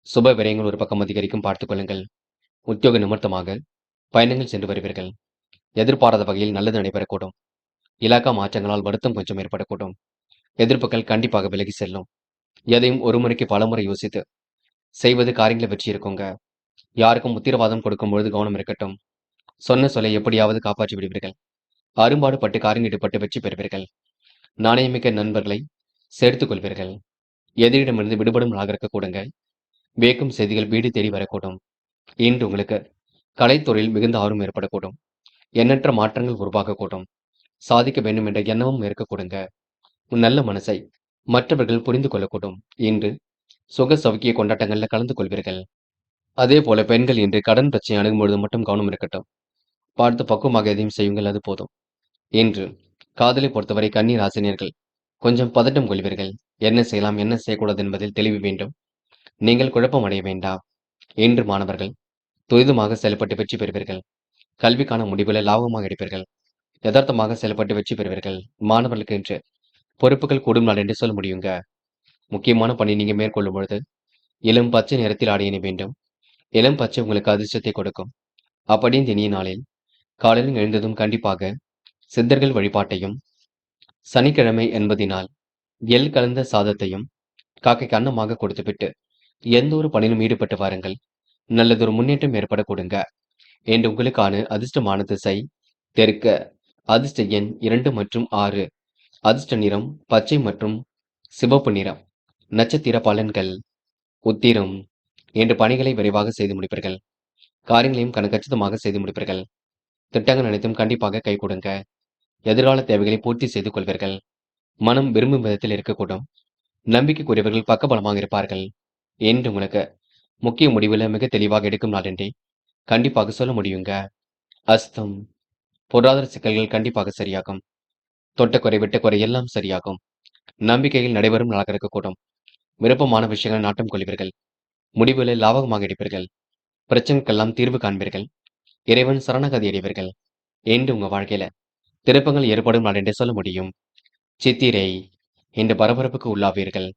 சுப விரயங்கள் ஒரு பக்கம் அதிகரிக்கும் பார்த்துக் கொள்ளுங்கள். உத்தியோக நிமித்தமாக பயணங்கள் சென்று வருவீர்கள். எதிர்பாராத வகையில் நல்லது நடைபெறக்கூடும். இலாக்கா மாற்றங்களால் வருத்தம் கொஞ்சம் ஏற்படக்கூடும். எதிர்ப்புகள் கண்டிப்பாக விலகி செல்லும். எதையும் ஒரு முறைக்கு பலமுறை யோசித்து செய்வது காரியங்களை வெற்றி இருக்குங்க. யாருக்கும் உத்தரவாதம் கொடுக்கும் பொழுது கவனம் இருக்கட்டும். சொன்ன சொல்லை எப்படியாவது காப்பாற்றி விடுவீர்கள். அரும்பாடு பட்டு காரியம் ஈடுபட்டு வெற்றி பெறுவீர்கள். நாணயமிக்க நண்பர்களை சேர்த்துக் கொள்வீர்கள். எதிரிடமிருந்து விடுபடும் நாளாக இருக்கக்கூடுங்க. வேக்கும் செய்திகள் வீடு தேடி வரக்கூடும். இன்று உங்களுக்கு கலைத்துறையில் மிகுந்த ஆர்வம் ஏற்படக்கூடும். எண்ணற்ற மாற்றங்கள் உருவாகக்கூடும். சாதிக்க வேண்டும் என்ற எண்ணமும் இருக்கக்கூடுங்க. உன் நல்ல மனசை மற்றவர்கள் புரிந்து கொள்ளக்கூடும். இன்று சுக சௌக்கிய கொண்டாட்டங்களில் கலந்து கொள்வீர்கள். அதே போல பெண்கள் இன்று கடன் பிரச்சனை அணுகும் பொழுது மட்டும் கவனம் இருக்கட்டும். பார்த்து பக்குவமாக எதையும் செய்யுங்கள், அது போதும். இன்று காதலை பொறுத்தவரை கன்னி ராசினியர்கள் கொஞ்சம் பதட்டம் கொள்வீர்கள். என்ன செய்யலாம் என்ன செய்யக்கூடாது என்பதில் தெளிவு வேண்டும். நீங்கள் குழப்பம் அடைய வேண்டாம். இன்று மாணவர்கள் துரிதமாக செயல்பட்டு வெற்றி பெறுவீர்கள். கல்விக்கான முடிவுகளை லாபமாக எடுப்பீர்கள். யதார்த்தமாக செயல்பட்டு வெற்றி பெறுவீர்கள். மாணவர்களுக்கு இன்று பொறுப்புகள் கூடும் நாள் என்று சொல்ல முடியுங்க. முக்கியமான பணி நீங்க மேற்கொள்ளும் பொழுது இளம் பச்சை நிறத்தில் ஆடை அணி வேண்டும். இளம் பச்சை உங்களுக்கு அதிர்ஷ்டத்தை கொடுக்கும். அப்படி இந்த இனிய நாளில் காலையில் எழுந்ததும் கண்டிப்பாக சித்தர்கள் வழிபாட்டையும், சனிக்கிழமை என்பதினால் எள் கலந்த சாதத்தையும் காக்கைக்கு அன்னமாக கொடுத்துவிட்டு எந்த ஒரு பணியிலும் ஈடுபட்டு வாருங்கள். நல்லதொரு முன்னேற்றம் ஏற்பட கொடுங்க. என்று உங்களுக்கான அதிர்ஷ்டமான திசை தெற்க. அதிர்ஷ்ட எண் 2 மற்றும் 6. அதிர்ஷ்ட நிறம் பச்சை மற்றும் சிவப்பு நிறம். நட்சத்திர பலன்கள். உத்திரம். இன்று பணிகளை விரைவாக செய்து முடிப்பீர்கள். காரியங்களையும் கச்சிதமாக செய்து முடிப்பீர்கள். திட்டங்கள் அனைத்தும் கண்டிப்பாக கை கொடுங்க. எதிர்கால தேவைகளை பூர்த்தி செய்து கொள்வீர்கள். மனம் விரும்பும் விதத்தில் இருக்கக்கூடும். நம்பிக்கைக்குரியவர்கள் பக்கபலமாக இருப்பார்கள். என்று உங்களுக்கு முக்கிய முடிவுல மிக தெளிவாக எடுக்கும் நாள் என்றே கண்டிப்பாக சொல்ல முடியுங்க. அஸ்தம். பொருளாதார சிக்கல்கள் கண்டிப்பாக சரியாகும். தொட்ட குறை விட்ட குறை எல்லாம் சரியாகும். நம்பிக்கையில் நடைபெறும் நாளாக இருக்கக்கூடும். விருப்பமான விஷயங்கள் நாட்டம் கொள்வீர்கள். முடிவுகளை லாபகமாக எடுப்பீர்கள். பிரச்சனைக்கெல்லாம் தீர்வு காண்பீர்கள். இறைவன் சரணாகதி அடைவீர்கள். என்று உங்க வாழ்க்கையில திருப்பங்கள் ஏற்படும் நாள் என்று சொல்ல முடியும். சித்திரை இன்று பரபரப்புக்கு உள்ளாவீர்கள்.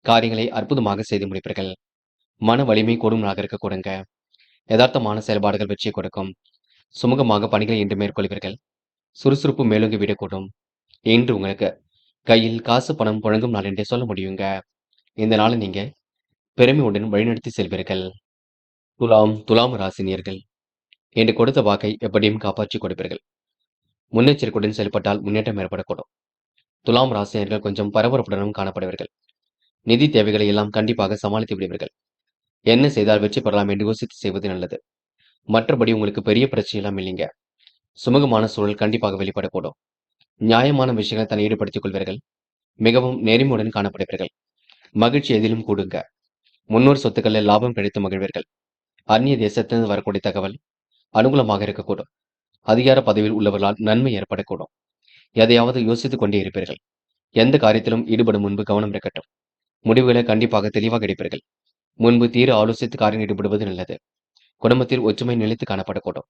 காரியங்களை அற்புதமாக செய்து முடிப்பீர்கள். மன வலிமை கூடும் நாளாக இருக்க கொடுங்க. யதார்த்தமான செயல்பாடுகள் வெற்றியை கொடுக்கும். சுமூகமாக பணிகளை இன்று மேற்கொள்வீர்கள். சுறுசுறுப்பு மேலோங்கி விடக்கூடும். இன்று உங்களுக்கு கையில் காசு பணம் புழங்கும் நாள் என்றே சொல்ல முடியுங்க. இந்த நாளை நீங்க பெருமையுடன் வழிநடத்தி செல்வீர்கள். துலாம் ராசினியர்கள் இன்று கொடுத்த வாக்கை எப்படியும் காப்பாற்றி கொடுப்பீர்கள். முன்னெச்சரிக்கையுடன் செயல்பட்டால் முன்னேற்றம் ஏற்படக்கூடும். துலாம் ராசினியர்கள் கொஞ்சம் பரபரப்புடனும் காணப்படுவீர்கள். நிதி தேவைகளை எல்லாம் கண்டிப்பாக சமாளித்து விடுவீர்கள். என்ன செய்தால் வெற்றி பெறலாம் என்று யோசித்து செய்வது நல்லது. மற்றபடி உங்களுக்கு பெரிய பிரச்சனை எல்லாம் இல்லைங்க. சுமூகமான சூழல் கண்டிப்பாக வெளிப்படக்கூடும். நியாயமான விஷயங்களை தன்னை ஈடுபடுத்திக் கொள்வீர்கள். மிகவும் நேர்மையுடன் காணப்படுவீர்கள். மகிழ்ச்சி எதிலும் கூடுங்க. முன்னோர் சொத்துக்களில் லாபம் கிடைத்து மகிழ்வீர்கள். அந்நிய தேசத்திலிருந்து வரக்கூடிய தகவல் அனுகூலமாக இருக்கக்கூடும். அதிகார பதவியில் உள்ளவர்களால் நன்மை ஏற்படக்கூடும். எதையாவது யோசித்துக் கொண்டே இருப்பீர்கள். எந்த காரியத்திலும் ஈடுபடும் முன்பு கவனம் இருக்கட்டும். முடிவுகளை கண்டிப்பாக தெளிவாக எடுப்பீர்கள். முன்பு தீர ஆலோசித்து காரியம் ஈடுபடுவது நல்லது. குடும்பத்தில் ஒற்றுமை நிலைத்து காணப்படக்கூடும்.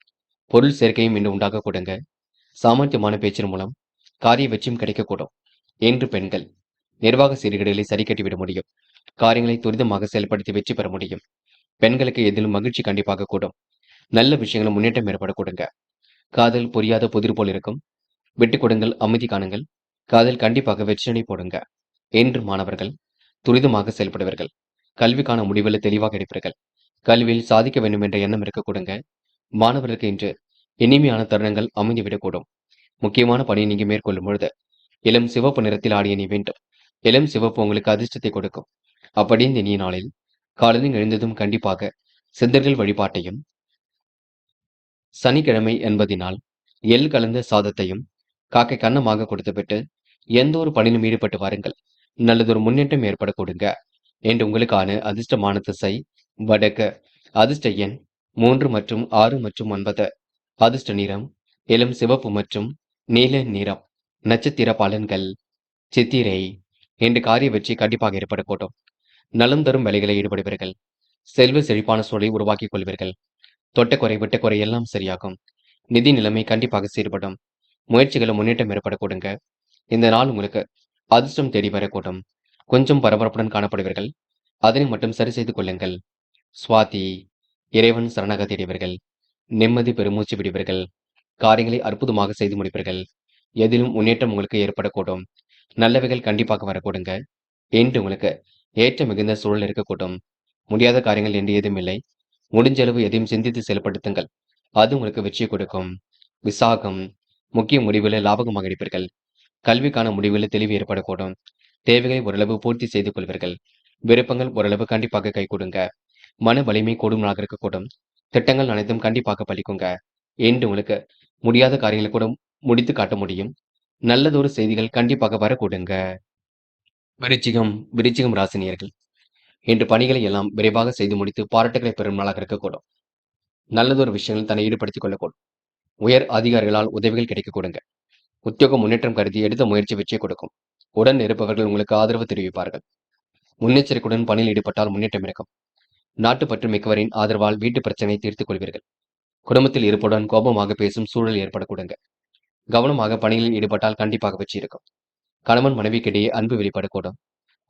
பொருள் சேர்க்கையும் இன்று உண்டாக கொடுங்க. சாமர்த்தியமான பேச்சின் மூலம் காரிய வெற்றியும் கிடைக்கக்கூடும். என்று பெண்கள் நிர்வாக சீர்கேடுகளை சரி கட்டிவிட முடியும். காரியங்களை துரிதமாக செயல்படுத்தி வெற்றி பெற முடியும். பெண்களுக்கு எதிலும் மகிழ்ச்சி கண்டிப்பாக கூடும். நல்ல விஷயங்களும் முன்னேற்றம் ஏற்படக்கூடுங்க. காதல் புரியாத புதிர் போல் இருக்கும். விட்டுக் கொடுங்கள், அமைதி காணுங்கள். காதல் கண்டிப்பாக வெற்றினை போடுங்க. என்று மாணவர்கள் துரிதமாக செயல்படுவீர்கள். கல்விக்கான முடிவில் தெளிவாக எடுப்பீர்கள். கல்வியில் சாதிக்க வேண்டும் என்ற எண்ணம் இருக்க கொடுங்க. மாணவர்களுக்கு இன்று இனிமையான தருணங்கள் அமைந்துவிடக்கூடும். முக்கியமான பணியை நீங்க மேற்கொள்ளும் பொழுது இளம் சிவப்பு நிறத்தில் ஆடிய நீ வேண்டும். இளம் சிவப்பு உங்களுக்கு அதிர்ஷ்டத்தை கொடுக்கும். அப்படி இந்த இனிய நாளில் காலையில் எழுந்ததும் கண்டிப்பாக சித்தர்கள் வழிபாட்டையும், சனிக்கிழமை என்பதினால் எள் கலந்த சாதத்தையும் காக்கை கன்னமாக கொடுத்துவிட்டு எந்த ஒரு பணியிலும் ஈடுபட்டு வாருங்கள். நல்லதொரு முன்னேற்றம் ஏற்பட கொடுங்க. என்று உங்களுக்கான அதிர்ஷ்டமான திசை வடக்கு. அதிர்ஷ்ட எண் 3 மற்றும் 6 மற்றும் 9. அதிர்ஷ்ட நிறம் இளம் சிவப்பு மற்றும் நீல நிறம். நட்சத்திர பலன்கள். சித்திரை இன்று காரிய வெற்றி கண்டிப்பாக ஏற்படக்கூடும். நலம் தரும் வேலைகளை ஈடுபடுவீர்கள். செல்வ செழிப்பான சூழலை உருவாக்கிக் கொள்வீர்கள். தொட்டக்குறை விட்டக்குறை எல்லாம் சரியாகும். நிதி நிலைமை கண்டிப்பாக சீர்படும். முயற்சிகளை முன்னேற்றம் ஏற்படக்கூடுங்க. இந்த நாள் உங்களுக்கு அதிர்ஷ்டம் தேடி வரக்கூடும். கொஞ்சம் பரபரப்புடன் காணப்படுவீர்கள். அதனை மட்டும் சரி செய்து கொள்ளுங்கள். சுவாதி இறைவன் சரணாகதி அடைவீர்கள். நிம்மதி பெருமூச்சு விடுவீர்கள். காரியங்களை அற்புதமாக செய்து முடிப்பீர்கள். எதிலும் முன்னேற்றம் உங்களுக்கு ஏற்படக்கூடும். நல்லவைகள் கண்டிப்பாக வரக்கூடுங்க. என்று உங்களுக்கு ஏற்ற மிகுந்த சூழல் இருக்கக்கூடும். முடியாத காரியங்கள் என்று ஏதும் இல்லை. முடிஞ்ச அளவு எதையும் சிந்தித்து செயல்படுத்துங்கள். அது உங்களுக்கு வெற்றியை கொடுக்கும். விசாகம் முக்கிய முடிவில் லாபகமாக எடுப்பீர்கள். கல்விக்கான முடிவில் தெளிவு ஏற்படக்கூடும். தேவைகளை ஓரளவு பூர்த்தி செய்து கொள்வீர்கள். விருப்பங்கள் ஓரளவு கண்டிப்பாக கை கொடுங்க. மன வலிமை கூடும் நாளாக இருக்கக்கூடும். திட்டங்கள் அனைத்தும் கண்டிப்பாக பலிக்குங்க. என்று உங்களுக்கு முடியாத காரியங்களை கூட முடித்து காட்ட முடியும். நல்லதொரு செய்திகள் கண்டிப்பாக வரக்கூடுங்க. விருச்சிகம் ராசினியர்கள் இன்று பணிகளை எல்லாம் விரைவாக செய்து முடித்து பாராட்டுகளை பெறும் நாளாக இருக்கக்கூடும். நல்லதொரு விஷயங்கள் தன்னை ஈடுபடுத்திக் கொள்ளக்கூடும். உயர் அதிகாரிகளால் உதவிகள் கிடைக்க கொடுங்க. உத்தியோக முன்னேற்றம் கருதி எடுத்த முயற்சி வெற்றியை கொடுக்கும். உடன் இருப்பவர்கள் உங்களுக்கு ஆதரவு தெரிவிப்பார்கள். முன்னெச்சரிக்கையுடன் பணியில் ஈடுபட்டால் முன்னேற்றம் இருக்கும். நாட்டுப்பற்று மிக்கவரின் ஆதரவால் வீட்டு பிரச்சனையை தீர்த்துக் கொள்வீர்கள். குடும்பத்தில் இருப்புடன் கோபமாக பேசும் சூழல் ஏற்படக்கூடுங்க. கவனமாக பணிகளில் ஈடுபட்டால் கண்டிப்பாக வெற்றி இருக்கும். கணவன் மனைவிக்கிடையே அன்பு வெளிப்படக்கூடும்.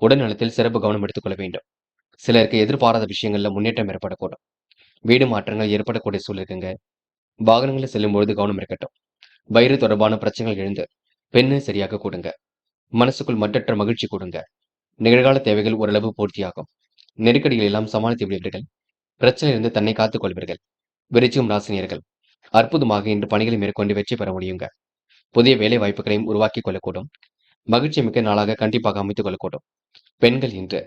உடல் நலத்தில் சிறப்பு கவனம் எடுத்துக்கொள்ள வேண்டும். சிலருக்கு எதிர்பாராத விஷயங்கள்ல முன்னேற்றம் ஏற்படக்கூடும். வீடு மாற்றங்கள் ஏற்படக்கூடிய சூழல் இருக்குங்க. வாகனங்களில் செல்லும் பொழுது கவனம் இருக்கட்டும். வயிறு தொடர்பான பிரச்சனைகள் எழுந்து பெண்ணை சரியாக கொடுங்க. மனசுக்குள் மற்றற்ற மகிழ்ச்சி கொடுங்க. நிகழ்கால தேவைகள் ஓரளவு பூர்த்தியாகும். நெருக்கடிகள் எல்லாம் சமாளித்து விடுவீர்கள். பிரச்சனையிலிருந்து தன்னை காத்துக் கொள்வீர்கள். விருச்சிகம் ராசினியர்கள் அற்புதமாக இன்று பணிகளை மேற்கொண்டு வெற்றி பெற முடியுங்க. புதிய வேலை வாய்ப்புகளையும் உருவாக்கிக் கொள்ளக்கூடும். மகிழ்ச்சி மிக்க நாளாக கண்டிப்பாக அமைத்துக் கொள்ளக்கூடும். பெண்கள் இன்று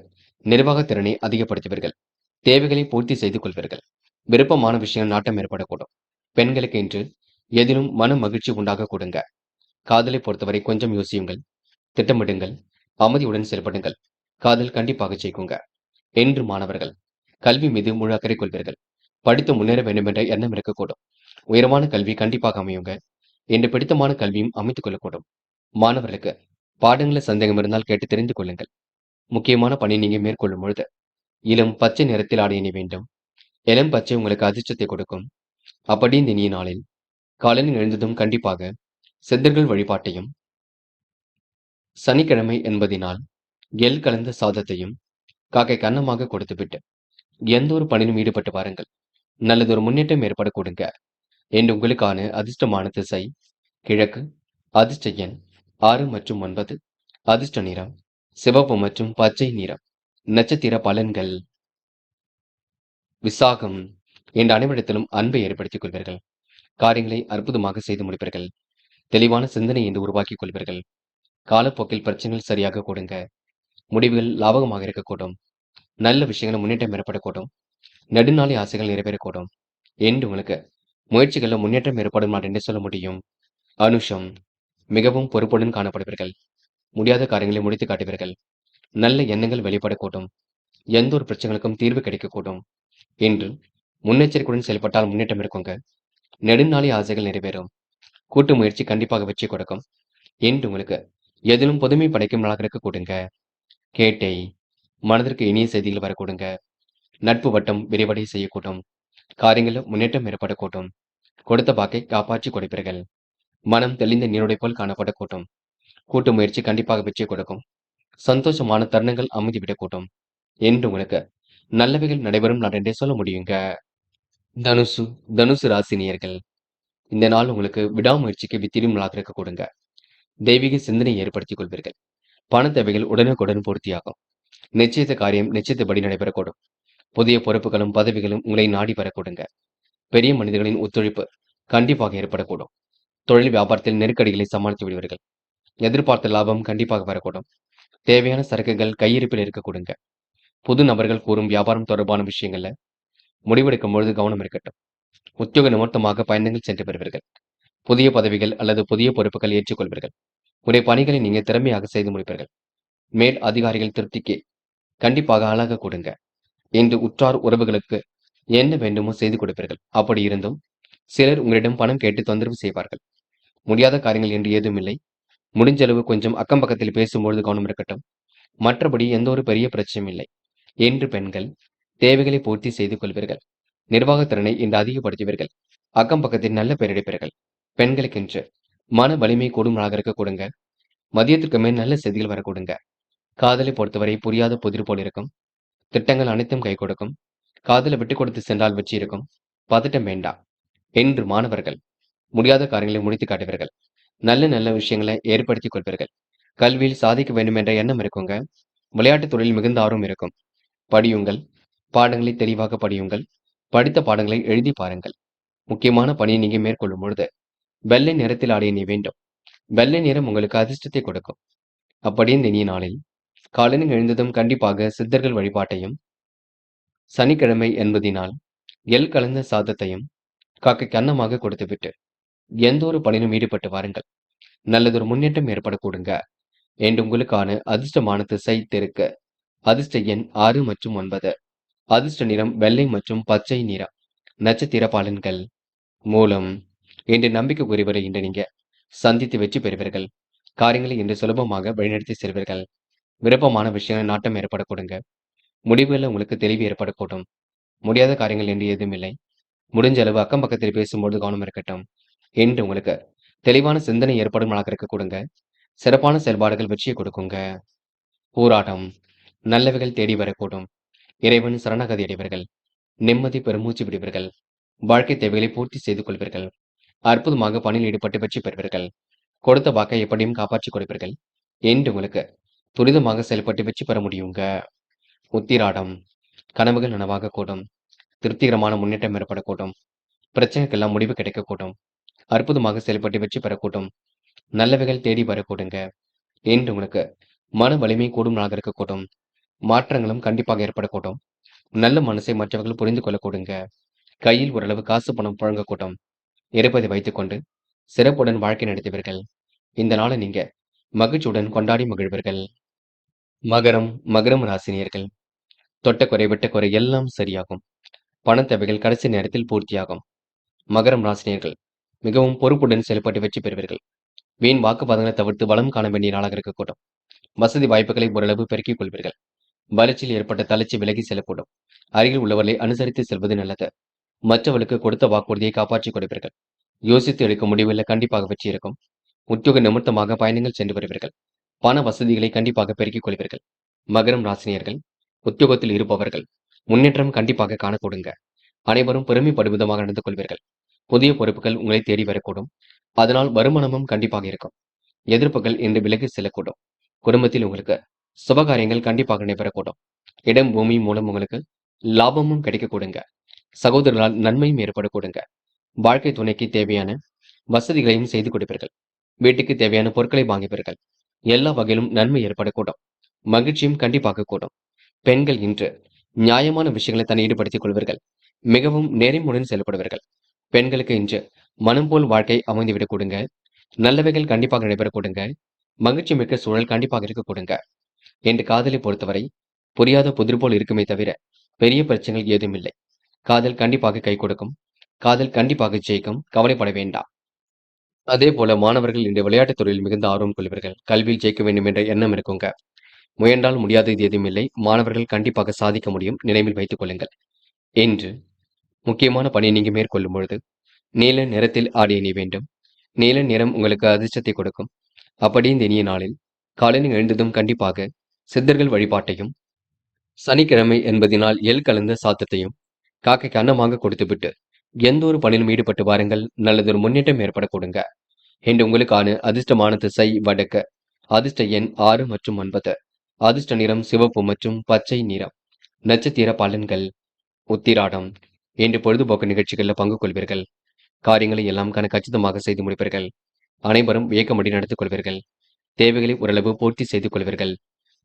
நிர்வாக திறனை அதிகப்படுத்துவீர்கள். தேவைகளை பூர்த்தி செய்து கொள்வீர்கள். விருப்பமான விஷயம் நாட்டம் ஏற்படக்கூடும். பெண்களுக்கு இன்று எதிலும் மன மகிழ்ச்சி உண்டாக கொடுங்க. காதலை பொறுத்தவரை கொஞ்சம் யோசியுங்கள். திட்டமிடுங்கள். அமைதியுடன் செயல்படுங்கள். காதல் கண்டிப்பாக ஜெயிக்குங்க. என்று மாணவர்கள் கல்வி மீது முழு அக்கறை கொள்வீர்கள். படித்து முன்னேற வேண்டும் என்ற எண்ணம் இருக்கக்கூடும். உயரமான கல்வி கண்டிப்பாக அமையுங்க. என்று பிடித்தமான கல்வியும் அமைத்துக் கொள்ளக்கூடும். மாணவர்களுக்கு பாடங்களில் சந்தேகம் இருந்தால் கேட்டு தெரிந்து கொள்ளுங்கள். முக்கியமான பணி நீங்க மேற்கொள்ளும் பொழுது இளம் பச்சை நிறத்தில் ஆடை அணி வேண்டும். இளம் பச்சை உங்களுக்கு அதிர்ஷ்டத்தை கொடுக்கும். அப்படி இந்த இனிய நாளில் காலையில் எழுந்ததும் கண்டிப்பாக சித்தர்கள் வழிபாட்டையும், சனிக்கிழமை என்பதினால் எள் கலந்த சாதத்தையும் காக்கைக்கு அன்னமாக கொடுத்துவிட்டு எந்த ஒரு பணியிலும் ஈடுபட்டு வாருங்கள். நல்லதொரு முன்னேற்றம் ஏற்படக்கூடுங்க. என்று உங்களுக்கான அதிர்ஷ்டமான திசை கிழக்கு, அதிர்ஷ்ட எண் 6 மற்றும் 9, அதிர்ஷ்ட நிறம் சிவப்பு மற்றும் பச்சை நிறம். நட்சத்திர பலன்கள். விசாகம். என்ற அனைவரிடத்திலும் அன்பை ஏற்படுத்திக் கொள்வீர்கள். காரியங்களை அற்புதமாக செய்து முடிப்பீர்கள். தெளிவான சிந்தனை என்று உருவாக்கிக் கொள்வீர்கள். காலப்போக்கில் பிரச்சனைகள் சரியாக கொடுங்க. முடிவுகள் லாபகமாக இருக்கக்கூடும். நல்ல விஷயங்கள் முன்னேற்றம் ஏற்படக்கூடும். நெடுநாளை ஆசைகள் நிறைவேறக்கூடும் என்று உங்களுக்கு முயற்சிகளில் முன்னேற்றம் ஏற்படும் நாள் என்று சொல்ல முடியும். அனுஷம். மிகவும் பொறுப்புடன் காணப்படுவீர்கள். முடியாத காரியங்களை முடித்து காட்டுவீர்கள். நல்ல எண்ணங்கள் வெளிப்படக்கூடும். எந்த ஒரு பிரச்சனைகளுக்கும் தீர்வு கிடைக்கக்கூடும். என்று முன்னெச்சரிக்கையுடன் செயல்பட்டால் முன்னேற்றம் இருக்குங்க. நெடுநாளை ஆசைகள் நிறைவேறும். கூட்டு முயற்சி கண்டிப்பாக வெற்றி கொடுக்கும். என்று உங்களுக்கு எதிலும் புதுமை படைக்கும் நாளாக இருக்க கொடுங்க. கேட்டை. மனதிற்கு இனிய செய்திகள் வரக்கூடுங்க. நட்பு வட்டம் விரிவடை செய்யக்கூடும். காரியங்களில் முன்னேற்றம் ஏற்படக்கூடும். கொடுத்த வாக்கை காப்பாற்றி கொடுப்பீர்கள். மனம் தெளிந்த நீருடை போல் காணப்படக்கூடும். கூட்டு முயற்சி கண்டிப்பாக வெற்றி கொடுக்கும். சந்தோஷமான தருணங்கள் அமைதிவிடக்கூடும். என்று உங்களுக்கு நல்லவைகள் நடைபெறும் நாள் என்றே சொல்ல முடியுங்க. தனுசு. தனுசு ராசினியர்கள். இந்த நாள் உங்களுக்கு விடாமுயற்சிக்கு வித்திடும் நாளாக இருக்க கொடுங்க. தெய்வீக சிந்தனை ஏற்படுத்திக் கொள்வீர்கள். பண தேவைகள் உடனுக்குடன் பூர்த்தியாகும். நிச்சயித்த காரியம் நிச்சயத்தபடி நடைபெறக்கூடும். புதிய பொறுப்புகளும் பதவிகளும் உங்களை நாடி வரக்கூடுங்க. பெரிய மனிதர்களின் ஒத்துழைப்பு கண்டிப்பாக ஏற்படக்கூடும். தொழில் வியாபாரத்தில் நெருக்கடிகளை சமாளித்து விடுவீர்கள். எதிர்பார்த்த லாபம் கண்டிப்பாக வரக்கூடும். தேவையான சரக்குகள் கையிருப்பில் இருக்கக்கூடுங்க. புது நபர்கள் கூறும் வியாபாரம் தொடர்பான விஷயங்கள்ல முடிவெடுக்கும் பொழுது கவனம் இருக்கட்டும். உத்தியோக நிமித்தமாக பயணங்கள் சென்று பெறுவீர்கள். புதிய பதவிகள் அல்லது புதிய பொறுப்புகள் ஏற்றுக்கொள்வீர்கள். உடைய பணிகளை நீங்க திறமையாக செய்து முடிப்பீர்கள். மேல் அதிகாரிகள் திருப்திக்கு கண்டிப்பாக ஆளாக கொடுங்க. என்று உற்றார் உறவுகளுக்கு என்ன வேண்டுமோ செய்து கொடுப்பீர்கள். அப்படி இருந்தும் சிலர் உங்களிடம் பணம் கேட்டு தொந்தரவு செய்வார்கள். முடியாத காரியங்கள் என்று ஏதும் இல்லை. முடிஞ்ச அளவு கொஞ்சம் அக்கம் பக்கத்தில் பேசும்பொழுது கவனம் இருக்கட்டும். மற்றபடி எந்த ஒரு பெரிய பிரச்சனையும் இல்லை. என்று பெண்கள் தேவைகளை பூர்த்தி செய்து கொள்வீர்கள். நிர்வாகத்திறனை இன்று அதிகப்படுத்துவீர்கள். அக்கம் பக்கத்தில் நல்ல பெயர் எடுப்பீர்கள். பெண்களுக்கென்று மன வலிமை கூடும் நாளாக இருக்க கொடுங்க. மதியத்திற்கு மேல் நல்ல செய்திகள் வர கொடுங்க. காதலை பொறுத்தவரை புரியாத புதிர் போல் இருக்கும். திட்டங்கள் அனைத்தும் கை கொடுக்கும். காதலை விட்டு கொடுத்து சென்றால் வெற்றி இருக்கும். பதட்டம் வேண்டாம். என்று மாணவர்கள் முடியாத காரியங்களை முடித்து காட்டுவீர்கள். நல்ல நல்ல விஷயங்களை ஏற்படுத்திக் கொள்வீர்கள். கல்வியில் சாதிக்க வேண்டும் என்ற எண்ணம் இருக்குங்க. விளையாட்டுத் துறையில் மிகுந்த ஆர்வம் இருக்கும். படியுங்கள். பாடங்களை தெளிவாக படியுங்கள். படித்த பாடங்களை எழுதி பாருங்கள். முக்கியமான பணியை நீங்க மேற்கொள்ளும் பொழுது வெள்ளை நிறத்தில் ஆடைய நீ வேண்டும். வெள்ளை நிறம் உங்களுக்கு அதிர்ஷ்டத்தை கொடுக்கும். அப்படியே இந்த இனிய நாளில் காலையில் எழுந்ததும் கண்டிப்பாக சித்தர்கள் வழிபாட்டையும், சனிக்கிழமை என்பதினால் எள் கலந்த சாதத்தையும் காக்கைக்கு அன்னமாக கொடுத்துவிட்டு எந்த ஒரு பணியிலும் ஈடுபட்டு வாருங்கள். நல்லதொரு முன்னேற்றம் ஏற்படக்கூடுங்க. என்று உங்களுக்கான அதிர்ஷ்டமான திசை தெற்கு. அதிர்ஷ்ட எண் 6 மற்றும் 9. அதிர்ஷ்ட நிறம் வெள்ளை மற்றும் பச்சை நிறம். நட்சத்திர பலன்கள். மூலம். இன்று நம்பிக்கைக்குரியவரை இன்று நீங்க சந்தித்து வெற்றி பெறுவீர்கள். காரியங்களை இன்று சுலபமாக வழிநடத்தி செல்வீர்கள். விருப்பமான விஷயங்கள் நாட்டம் ஏற்படக்கூடுங்க. முடிவுகளில் உங்களுக்கு தெளிவு ஏற்படக்கூடும். முடியாத காரியங்கள் என்று எதுவும் இல்லை. முடிஞ்ச அளவு அக்கம் பக்கத்தில் பேசும்போது கவனம் இருக்கட்டும். என்று உங்களுக்கு தெளிவான சிந்தனை ஏற்படும் நாளாக இருக்க கொடுங்க. சிறப்பான செயல்பாடுகள் வெற்றியை கொடுக்குங்க. போராட்டம். நல்லவைகள் தேடி வரக்கூடும். இறைவன் சரணாகதி அடைவீர்கள். நிம்மதி பெருமூச்சு விடுவீர்கள். வாழ்க்கை தேவைகளை பூர்த்தி செய்து கொள்வீர்கள். அற்புதமாக பணியில் ஈடுபட்டு வெற்றி பெறுவீர்கள். கொடுத்த வாக்கை எப்படியும் காப்பாற்றிக் கொடுப்பீர்கள். என்று உங்களுக்கு துரிதமாக செயல்பட்டு வெற்றி பெற முடியுங்க. உத்திராடம். கனவுகள் நனவாக கூடும். திருப்திகரமான முன்னேற்றம் ஏற்படக்கூடும். பிரச்சனைக்கெல்லாம் முடிவு கிடைக்கக்கூடும். அற்புதமாக செயல்பட்டு வெற்றி பெறக்கூடும். நல்லவைகள் தேடி வரக்கூடுங்க. என்று உங்களுக்கு மன வலிமை கூடும் நாளாக இருக்கக்கூடும். மாற்றங்களும் கண்டிப்பாக ஏற்படக்கூடும். நல்ல மனசை மற்றவர்கள் புரிந்து கொள்ளக்கூடுங்க. கையில் ஓரளவு காசு பணம் புழங்கக்கூடும். இருப்பதை வைத்துக்கொண்டு சிறப்புடன் வாழ்க்கை நடத்துவீர்கள். இந்த நாளை நீங்க மகிழ்ச்சியுடன் கொண்டாடி மகிழ்வீர்கள். மகரம். மகரம் ராசினியர்கள். தொட்ட குறை விட்ட குறை எல்லாம் சரியாகும். பணத் தேவைகள் கடைசி நேரத்தில் பூர்த்தியாகும். மகரம் ராசினியர்கள் மிகவும் பொறுப்புடன் செயல்பட்டு வெற்றி பெறுவீர்கள். வீண் வாக்குவாதங்களை தவிர்த்து வளம் காண வேண்டிய நாளாக இருக்கக்கூடும். வசதி வாய்ப்புகளை ஓரளவு பெருக்கிக் கொள்வீர்கள். வளர்ச்சியில் ஏற்பட்ட தளர்ச்சி விலகி செல்லக்கூடும். அருகில் உள்ளவர்களை அனுசரித்து செல்வது நல்லது. மற்றவர்களுக்கு கொடுத்த வாக்குறுதியை காப்பாற்றிக் கொடுப்பீர்கள். யோசித்து எடுக்கும் முடிவில் கண்டிப்பாக வெற்றி இருக்கும். உத்தியோக நிமித்தமாக பயணங்கள் சென்று வருவீர்கள். பண வசதிகளை கண்டிப்பாக பெருக்கிக் கொள்வீர்கள். மகரம் ராசினியர்கள், உத்தியோகத்தில் இருப்பவர்கள் முன்னேற்றம் கண்டிப்பாக காணக்கூடுங்க. அனைவரும் பெருமைப்படும் விதமாக நடந்து கொள்வீர்கள். புதிய பொறுப்புகள் உங்களை தேடி வரக்கூடும். அதனால் வருமானமும் கண்டிப்பாக இருக்கும். எதிர்ப்புகள் இன்று விலகி செல்லக்கூடும். குடும்பத்தில் உங்களுக்கு சுபகாரியங்கள் கண்டிப்பாக நடைபெறக்கூடும். இடம் பூமி மூலம் உங்களுக்கு லாபமும் கிடைக்கக்கூடுங்க. சகோதரர்களால் நன்மையும் ஏற்படக்கூடுங்க. வாழ்க்கை துணைக்கு தேவையான வசதிகளையும் செய்து கொடுப்பீர்கள். வீட்டுக்கு தேவையான பொருட்களை வாங்குவீர்கள். எல்லா வகையிலும் நன்மை ஏற்படக்கூடும். மகிழ்ச்சியும் கண்டிப்பாக கூடும். பெண்கள் இன்று நியாயமான விஷயங்களை தன்னை ஈடுபடுத்திக் கொள்வீர்கள். மிகவும் நேர்மையுடன் செயல்படுவீர்கள். பெண்களுக்கு இன்று மனம் போல் வாழ்க்கை அமைந்துவிடக் கொடுங்க. நல்லவைகள் கண்டிப்பாக நடைபெற கொடுங்க. மகிழ்ச்சி மிக்க சூழல் கண்டிப்பாக இருக்க கொடுங்க. என்று காதலை பொறுத்தவரை புரியாத புதிர் போல் இருக்குமே தவிர பெரிய பிரச்சனைகள் ஏதும் இல்லை. காதல் கண்டிப்பாக கை கொடுக்கும். காதல் கண்டிப்பாக ஜெயிக்கும். கவலைப்பட வேண்டாம். அதே போல மாணவர்கள் இந்த விளையாட்டுத் துறையில் மிகுந்த ஆர்வம் கொள்வீர்கள். கல்வியில் ஜெயிக்க வேண்டும் என்ற எண்ணம் இருக்குங்க. முயன்றால் முடியாதது எதுவும் இல்லை. மாணவர்கள் கண்டிப்பாக சாதிக்க முடியும். நினைவில் வைத்துக் கொள்ளுங்கள். இன்று முக்கியமான பணியை நீங்க மேற்கொள்ளும் பொழுது நீல நிறத்தில் ஆடை அணிய வேண்டும். நீல நிறம் உங்களுக்கு அதிர்ஷ்டத்தை கொடுக்கும். அப்படி இந்த இனிய நாளில் காலையில் எழுந்ததும் கண்டிப்பாக சித்தர்கள் வழிபாட்டையும், சனிக்கிழமை என்பதினால் எள் கலந்த சாத்தத்தையும் காக்கைக்கு அன்னமாக கொடுத்துவிட்டு எந்த ஒரு பணியிலும் ஈடுபட்டு வாருங்கள். நல்லதொரு முன்னேற்றம் ஏற்பட கொடுங்க. இன்று உங்களுக்கான அதிர்ஷ்டமான திசை வடக்கு. அதிர்ஷ்ட எண் 6 மற்றும் 9. அதிர்ஷ்ட நிறம் சிவப்பு மற்றும் பச்சை நிறம். நட்சத்திர பலன்கள். உத்திராடம். இன்று பொழுதுபோக்கு நிகழ்ச்சிகளில் பங்கு கொள்வீர்கள். காரியங்களை எல்லாம் கச்சிதமாக செய்து முடிப்பீர்கள். அனைவரும் வியக்கமடி நடத்திக் கொள்வீர்கள். தேவைகளை ஓரளவு பூர்த்தி செய்து கொள்வீர்கள்.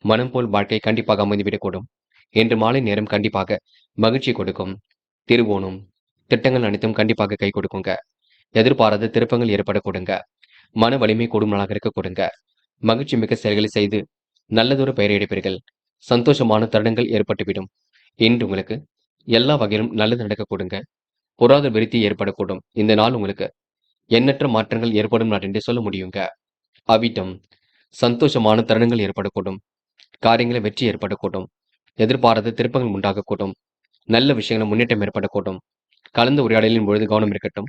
மனம் போல் வாழ்க்கை கண்டிப்பாக அமைந்துவிடக்கூடும். இன்று மாலை நேரம் கண்டிப்பாக மகிழ்ச்சி கொடுக்கும். திருவோணம். திட்டங்கள் அனைத்தும் கண்டிப்பாக கை கொடுக்குங்க. எதிர்பாராத திருப்பங்கள் ஏற்பட கொடுங்க. மன வலிமை கூடும் நாளாக இருக்க கொடுங்க. மகிழ்ச்சி மிக்க செயல்களை செய்து நல்லதொரு பெயரை எடுப்பீர்கள். சந்தோஷமான தருணங்கள் ஏற்பட்டுவிடும். இன்று உங்களுக்கு எல்லா வகையிலும் நல்லது நடக்க கொடுங்க. பொருளாதார விருத்தி ஏற்படக்கூடும். இந்த நாள் உங்களுக்கு எண்ணற்ற மாற்றங்கள் ஏற்படும் நாள் என்று சொல்ல முடியுங்க. அவிட்டம். சந்தோஷமான தருணங்கள் ஏற்படக்கூடும். காரியங்களை வெற்றி ஏற்படக்கூடும். எதிர்பாராத திருப்பங்கள் உண்டாகக்கூடும். நல்ல விஷயங்கள் முன்னேற்றம் ஏற்படக்கூடும். கலந்த உரையாடலின் பொழுது கவனம் இருக்கட்டும்.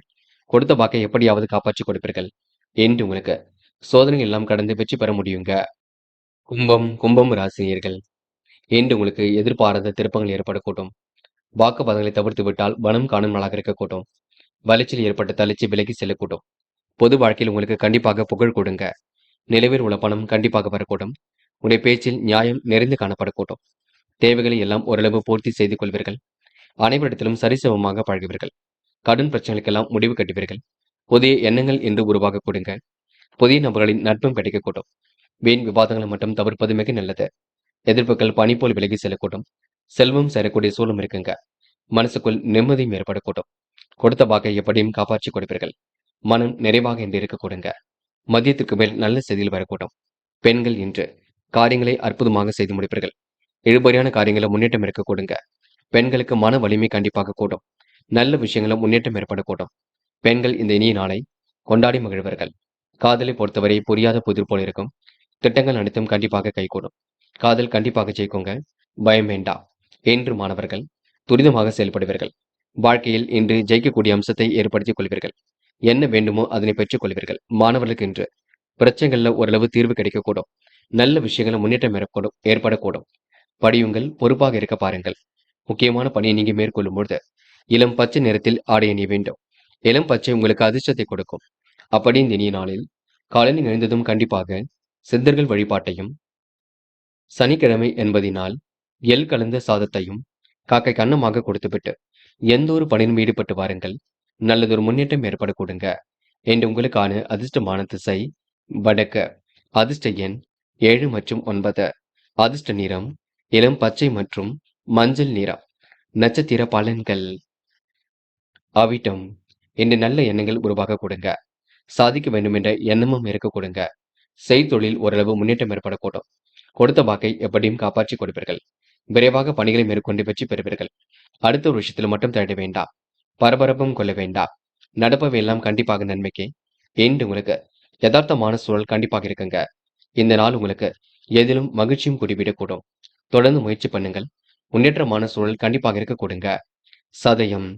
கொடுத்த வாக்கை எப்படியாவது காப்பாற்றிக் கொடுப்பீர்கள். என்று உங்களுக்கு சோதனை எல்லாம் கடந்து வெற்றி பெற முடியுங்க. கும்பம் ராசினியர்கள். என்று உங்களுக்கு எதிர்பாராத திருப்பங்கள் ஏற்படக்கூடும். வாக்குவாதங்களை தவிர்த்து விட்டால் பணம் காணும் நாளாக இருக்கக்கூடும். வளர்ச்சியில் ஏற்பட்ட தளர்ச்சி விலகி செல்லக்கூடும். பொது வாழ்க்கையில் உங்களுக்கு கண்டிப்பாக புகழ் கொடுங்க. நிலவில் உள்ள பணம் கண்டிப்பாக வரக்கூடும். உடைய பேச்சில் நியாயம் நிறைந்து காணப்படக்கூடும். தேவைகளை எல்லாம் ஓரளவு பூர்த்தி செய்து கொள்வீர்கள். அனைவரிடத்திலும் சரிசமமாக பழகுவீர்கள். கடும் பிரச்சனைகளுக்கெல்லாம் முடிவு கட்டுவீர்கள். புதிய எண்ணங்கள் என்று உருவாக கொடுங்க. புதிய நபர்களின் நட்பும் கிடைக்கக்கூடும். வீண் விவாதங்களை மட்டும் தவிர்ப்பது மிக நல்லது. எதிர்ப்புகள் பனி போல் விலகி செல்லக்கூடும். செல்வம் சேரக்கூடிய சூழலும் இருக்குங்க. மனசுக்குள் நிம்மதியும் ஏற்படக்கூடும். கொடுத்த வாக்கை எப்படியும் காப்பாற்றி கொடுப்பீர்கள். மனம் நிறைவாக என்று இருக்க கொடுங்க. மதியத்திற்கு மேல் நல்ல செய்தியில் வரக்கூடும். பெண்கள் இன்று காரியங்களை அற்புதமாக செய்து முடிப்பீர்கள். இழுபறியான காரியங்களை முன்னேற்றம் இருக்க கொடுங்க. பெண்களுக்கு மன வலிமை கண்டிப்பாக கூடும். நல்ல விஷயங்களும் முன்னேற்றம் ஏற்படக்கூடும். பெண்கள் இந்த இனிய நாளை கொண்டாடி மகிழ்வர்கள். காதலை பொறுத்தவரை புரியாத புதிர் போல் இருக்கும். திட்டங்கள் அனைத்தும் கண்டிப்பாக கைகூடும். காதல் கண்டிப்பாக ஜெயிக்குங்க. பயம் வேண்டாம். என்று மாணவர்கள் துரிதமாக செயல்படுவீர்கள். வாழ்க்கையில் இன்று ஜெயிக்கக்கூடிய அம்சத்தை ஏற்படுத்திக் கொள்வீர்கள். என்ன வேண்டுமோ அதனை பெற்றுக் கொள்வீர்கள். மாணவர்களுக்கு இன்று பிரச்சனைகள்ல ஓரளவு தீர்வு கிடைக்கக்கூடும். நல்ல விஷயங்கள முன்னேற்றம் ஏற்படக்கூடும். படியுங்கள். பொறுப்பாக இருக்க பாருங்கள். முக்கியமான பணியை நீங்க மேற்கொள்ளும் பொழுது இளம் பச்சை நிறத்தில் ஆடை அணிய வேண்டும். இளம் பச்சை உங்களுக்கு அதிர்ஷ்டத்தை கொடுக்கும். அப்படி இந்த இனிய நாளில் காலையில் எழுந்ததும் கண்டிப்பாக சித்தர்கள் வழிபாட்டையும், சனிக்கிழமை என்பதினால் எள் கலந்த சாதத்தையும் காக்கை கன்னமாக கொடுத்துவிட்டு எந்த ஒரு பணியிலும் ஈடுபட்டு வாருங்கள். நல்லதொரு முன்னேற்றம் ஏற்பட கொடுங்க. என்று உங்களுக்கான அதிர்ஷ்டமான திசை வடக்கு. அதிர்ஷ்ட எண் 7 மற்றும் 9. அதிர்ஷ்ட நிறம் இளம் பச்சை மற்றும் மஞ்சள் நிறம். நட்சத்திர பலன்கள். அவிட்டம். இன்று நல்ல எண்ணங்கள் உருவாக கொடுங்க. சாதிக்க வேண்டும் என்ற எண்ணமும் இருக்க கொடுங்க. செய்தொழில் ஓரளவு முன்னேற்றம் ஏற்படக்கூடும். கொடுத்த வாக்கை எப்படியும் காப்பாற்றி கொடுப்பீர்கள். விரைவாக பணிகளை மேற்கொண்டு வெற்றி பெறுவீர்கள். அடுத்த ஒரு விஷயத்தில் மட்டும் தேட வேண்டாம். பரபரப்பும் கொள்ள வேண்டாம். நடப்பவை எல்லாம் கண்டிப்பாக நன்மைக்கே. என்று உங்களுக்கு யதார்த்தமான சூழல் கண்டிப்பாக இருக்குங்க. இந்த நாள் உங்களுக்கு எதிலும் மகிழ்ச்சியும் கூடிவிடக்கூடும். தொடர்ந்து முயற்சி பண்ணுங்கள். முன்னேற்றமான சூழல் கண்டிப்பாக இருக்க கொடுங்க. சதயம்.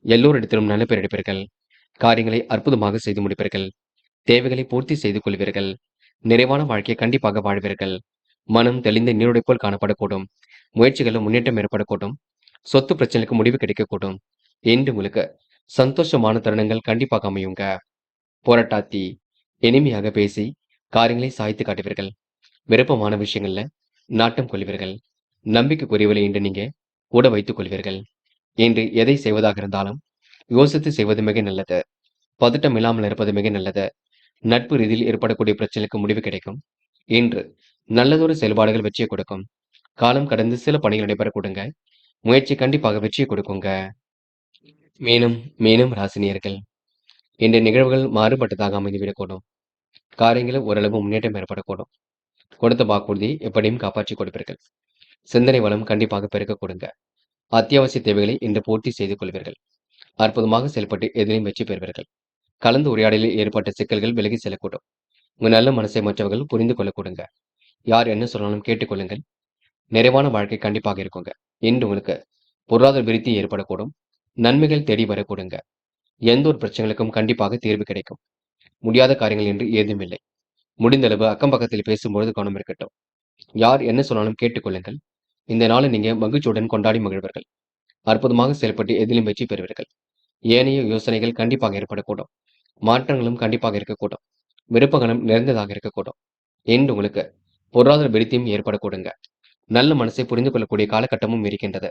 எல்லோரிடத்திலும் நல்ல பெயர் எடுப்பீர்கள். காரியங்களை அற்புதமாக செய்து முடிப்பீர்கள். தேவைகளை பூர்த்தி செய்து கொள்வீர்கள். நிறைவான வாழ்க்கையை கண்டிப்பாக வாழ்வீர்கள். மனம் தெளிந்த நீருடை போல் காணப்படக்கூடும். முயற்சிகளில் முன்னேற்றம் ஏற்படக்கூடும். சொத்து பிரச்சனைக்கு முடிவு கிடைக்கக்கூடும். என்று உங்களுக்கு சந்தோஷமான தருணங்கள் கண்டிப்பாக அமையுங்க. போராட்டாத்தி இனிமையாக பேசி காரியங்களை சாய்த்து காட்டுவீர்கள். விருப்பமான விஷயங்கள்ல நாட்டம் கொள்வீர்கள். நம்பிக்கைக்குரியவளை என்று நீங்க கூட வைத்துக் கொள்வீர்கள். இன்று எதை செய்வதாக இருந்தாலும் யோசித்து செய்வது மிக நல்லது. பதட்டம் இல்லாமல் இருப்பது மிக நல்லது. நட்பு ரீதியில் ஏற்படக்கூடிய பிரச்சனைக்கு முடிவு கிடைக்கும். இன்று நல்லதொரு செயல்பாடுகள் வெற்றியை கொடுக்கும். காலம் கடந்து சில பணிகள் நடைபெற கொடுங்க. முயற்சி கண்டிப்பாக வெற்றியை கொடுக்குங்க. மீனம் ராசினியர்கள் இந்த நிகழ்வுகள் மாறுபட்டதாக அமைந்துவிடக்கூடும். காரியங்களில் ஓரளவு முன்னேற்றம் ஏற்படக்கூடும். கொடுத்த வாக்குறுதி எப்படியும் காப்பாற்றிக் கொடுப்பீர்கள். சிந்தனை வளம் கண்டிப்பாக பெருக்க கொடுங்க. அத்தியாவசிய தேவைகளை இன்று பூர்த்தி செய்து கொள்வீர்கள். அற்புதமாக செயல்பட்டு எதிலையும் வெற்றி பெறுவீர்கள். கலந்து உரையாடலில் ஏற்பட்ட சிக்கல்கள் விலகி செல்லக்கூடும். உங்க நல்ல மனசை மற்றவர்கள் புரிந்து கொள்ள கொடுங்க. யார் என்ன சொன்னாலும் கேட்டுக்கொள்ளுங்கள். நிறைவான வாழ்க்கை கண்டிப்பாக இருக்குங்க. இன்று உங்களுக்கு பொருளாதார விருத்தி ஏற்படக்கூடும். நன்மைகள் தேடி வரக்கூடுங்க. எந்த ஒரு பிரச்சனைகளுக்கும் கண்டிப்பாக தீர்வு கிடைக்கும். முடியாத காரியங்கள் என்று ஏதும் இல்லை. முடிந்தளவு அக்கம் பக்கத்தில் பேசும்பொழுது கவனம் இருக்கட்டும். யார் என்ன சொன்னாலும் கேட்டுக்கொள்ளுங்கள். இந்த நாளை நீங்க மகிழ்ச்சியுடன் கொண்டாடி மகிழ்வீர்கள். அற்புதமாக செயல்பட்டு எதிலும் வெற்றி பெறுவீர்கள். ஏனைய யோசனைகள் கண்டிப்பாக ஏற்படக்கூடும். மாற்றங்களும் கண்டிப்பாக இருக்கக்கூடும். விருப்பங்களும் நிறைந்ததாக இருக்கக்கூடும். என்று உங்களுக்கு பொருளாதார விருத்தியும் ஏற்படக்கூடுங்க. நல்ல மனசை புரிந்து கொள்ளக்கூடிய காலகட்டமும் இருக்கின்றது.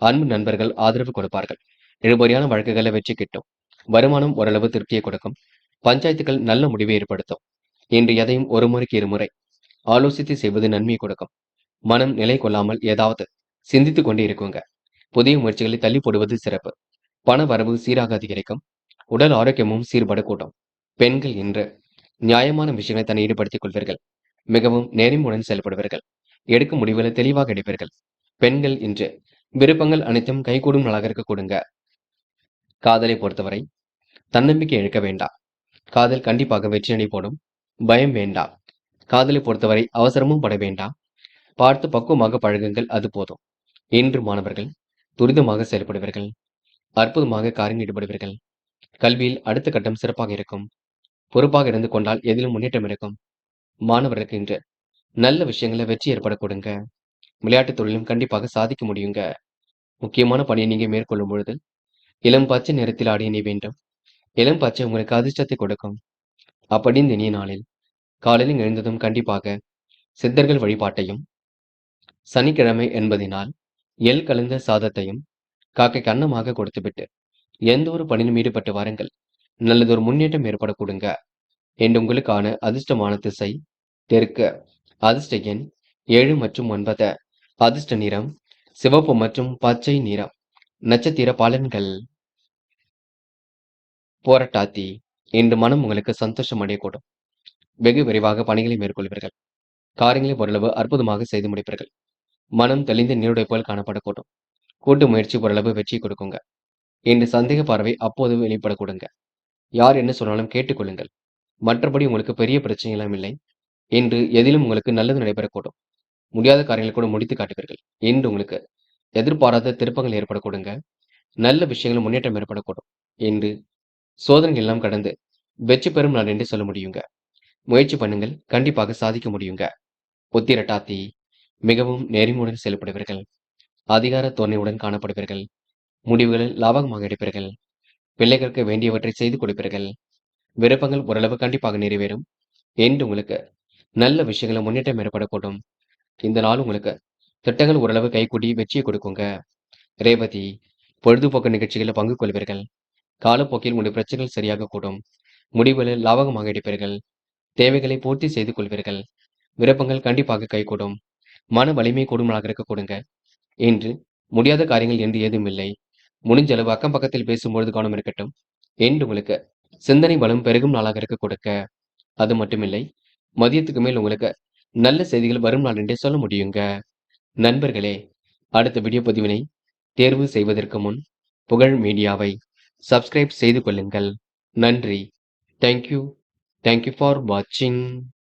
அன்பு நண்பர்கள் ஆதரவு கொடுப்பார்கள். இழுபறியான வழக்குகளை வெற்றி கிட்டும். வருமானம் ஓரளவு திருப்தியை கொடுக்கும். பஞ்சாயத்துகள் நல்ல முடிவை ஏற்படுத்தும். இன்று எதையும் ஒரு முறைக்கு இருமுறை ஆலோசித்து செய்வது நன்மையை கொடுக்கும். மனம் நிலை கொள்ளாமல் ஏதாவது சிந்தித்துக் கொண்டே இருக்குங்க. புதிய முயற்சிகளை தள்ளி போடுவது சிறப்பு. பண வரவு சீராக அதிகரிக்கும். உடல் ஆரோக்கியமும் சீர்படக்கூடும். பெண்கள் இன்று நியாயமான விஷயங்களை தன்னை ஈடுபடுத்திக் கொள்வீர்கள். மிகவும் நேர்மையுடன் செயல்படுவீர்கள். எடுக்கும் முடிவுகளை தெளிவாக எடுப்பீர்கள். பெண்கள் இன்று விருப்பங்கள் அனைத்தும் கைகூடும் நாளாக இருக்க கொடுங்க. காதலை பொறுத்தவரை தன்னம்பிக்கை இழக்க வேண்டாம். காதல் கண்டிப்பாக வெற்றியடை போடும். பயம் வேண்டாம். காதலை பொறுத்தவரை அவசரமும் பட வேண்டாம். பார்த்து பக்குவமாக பழகுங்கள், அது போதும். இன்று மாணவர்கள் துரிதமாக செயல்படுவீர்கள். அற்புதமாக காரியம் ஈடுபடுவீர்கள். கல்வியில் அடுத்த கட்டம் சிறப்பாக இருக்கும். பொறுப்பாக இருந்து கொண்டால் எதிலும் முன்னேற்றம் இருக்கும். மாணவர்களுக்கு இன்று நல்ல விஷயங்களை வெற்றி ஏற்பட கொடுங்க. விளையாட்டுத் தொழிலும் கண்டிப்பாக சாதிக்க முடியுங்க. முக்கியமான பணியை நீங்க மேற்கொள்ளும் பொழுது இளம் பச்சை நிறத்தில் ஆடிய நீ வேண்டும். இளம் பச்சை உங்களுக்கு அதிர்ஷ்டத்தை கொடுக்கும். அப்படி இந்த இனிய நாளில் காலையில் எழுந்ததும் கண்டிப்பாக சித்தர்கள் வழிபாட்டையும், சனிக்கிழமை என்பதினால் எள் கலந்த சாதத்தையும் காக்கைக்கு அன்னமாக கொடுத்துவிட்டு எந்த ஒரு பணியிலும் ஈடுபட்டு வாருங்கள். நல்லதொரு முன்னேற்றம் ஏற்பட கொடுங்க. என்று உங்களுக்கான அதிர்ஷ்டமான திசை தெற்கு. அதிர்ஷ்ட எண் 7 மற்றும் 9. அதிர்ஷ்ட நிறம் சிவப்பு மற்றும் பச்சை நிறம். நட்சத்திர பலன்கள். போராட்டாத்தி இன்று மனம் உங்களுக்கு சந்தோஷம் அடையக்கூடும். வெகு விரைவாக பணிகளை மேற்கொள்வீர்கள். காரியங்களை ஓரளவு அற்புதமாக செய்து முடிப்பீர்கள். மனம் தெளிந்த நீருடை போல் காணப்படக்கூடும். கூட்டு முயற்சி ஓரளவு வெற்றி கொடுக்குங்க. இன்று சந்தேக பார்வை அப்போது வெளிப்பட கொடுங்க. யார் என்ன சொன்னாலும் கேட்டுக்கொள்ளுங்கள். மற்றபடி உங்களுக்கு பெரிய பிரச்சனை எல்லாம் இல்லை. இன்று எதிலும் உங்களுக்கு நல்லது நடைபெறக்கூடும். முடியாத காரியங்களை கூட முடித்து காட்டுவீர்கள். இன்று உங்களுக்கு எதிர்பாராத திருப்பங்கள் ஏற்பட கொடுங்க. நல்ல விஷயங்கள் முன்னேற்றம் ஏற்படக்கூடும். இன்று சோதனைகள் எல்லாம் கடந்து வெற்றி பெறும் நாள் என்று சொல்ல முடியுங்க. முயற்சி பண்ணுங்கள், கண்டிப்பாக சாதிக்க முடியுங்க. உத்திரட்டாத்தி மிகவும் நேர்மையுடன் செயல்படுவீர்கள். அதிகார தோரணையுடன் காணப்படுவீர்கள். முடிவுகளில் லாபகமாக எடுப்பீர்கள். பிள்ளைகளுக்கு வேண்டியவற்றை செய்து கொடுப்பீர்கள். விருப்பங்கள் ஓரளவு கண்டிப்பாக நிறைவேறும். என்று உங்களுக்கு நல்ல விஷயங்களை முன்னேற்றம் ஏற்படக்கூடும். இந்த நாள் உங்களுக்கு திட்டங்கள் ஓரளவு கைகூடி வெற்றியை கொடுக்குங்க. ரேவதி பொழுதுபோக்கு நிகழ்ச்சிகளில் பங்கு கொள்வீர்கள். காலப்போக்கில் உங்களுடைய பிரச்சனைகள் சரியாக கூடும். முடிவுகளில் லாபகமாக எடுப்பீர்கள். தேவைகளை பூர்த்தி செய்து கொள்வீர்கள். விருப்பங்கள் கண்டிப்பாக கைகூடும். மன வலிமை கூடுமலாக இருக்க கொடுங்க. இன்று முடியாத காரியங்கள் என்று ஏதும் இல்லை. முடிஞ்ச அளவு அக்கம் பக்கத்தில் பேசும்பொழுது கவனம் இருக்கட்டும். என்று உங்களுக்கு சிந்தனை பலம் பெருகும் நாளாக இருக்க கொடுக்க. அது மட்டுமில்லை, மதியத்துக்கு மேல் உங்களுக்கு நல்ல செய்திகள் வரும் நாள் என்றே சொல்ல முடியுங்க. நண்பர்களே, அடுத்த வீடியோ பதிவினை தேர்வு செய்வதற்கு முன் புகழ் மீடியாவை சப்ஸ்கிரைப் செய்து கொள்ளுங்கள். நன்றி. தேங்க்யூ. தேங்க்யூ ஃபார் வாட்சிங்.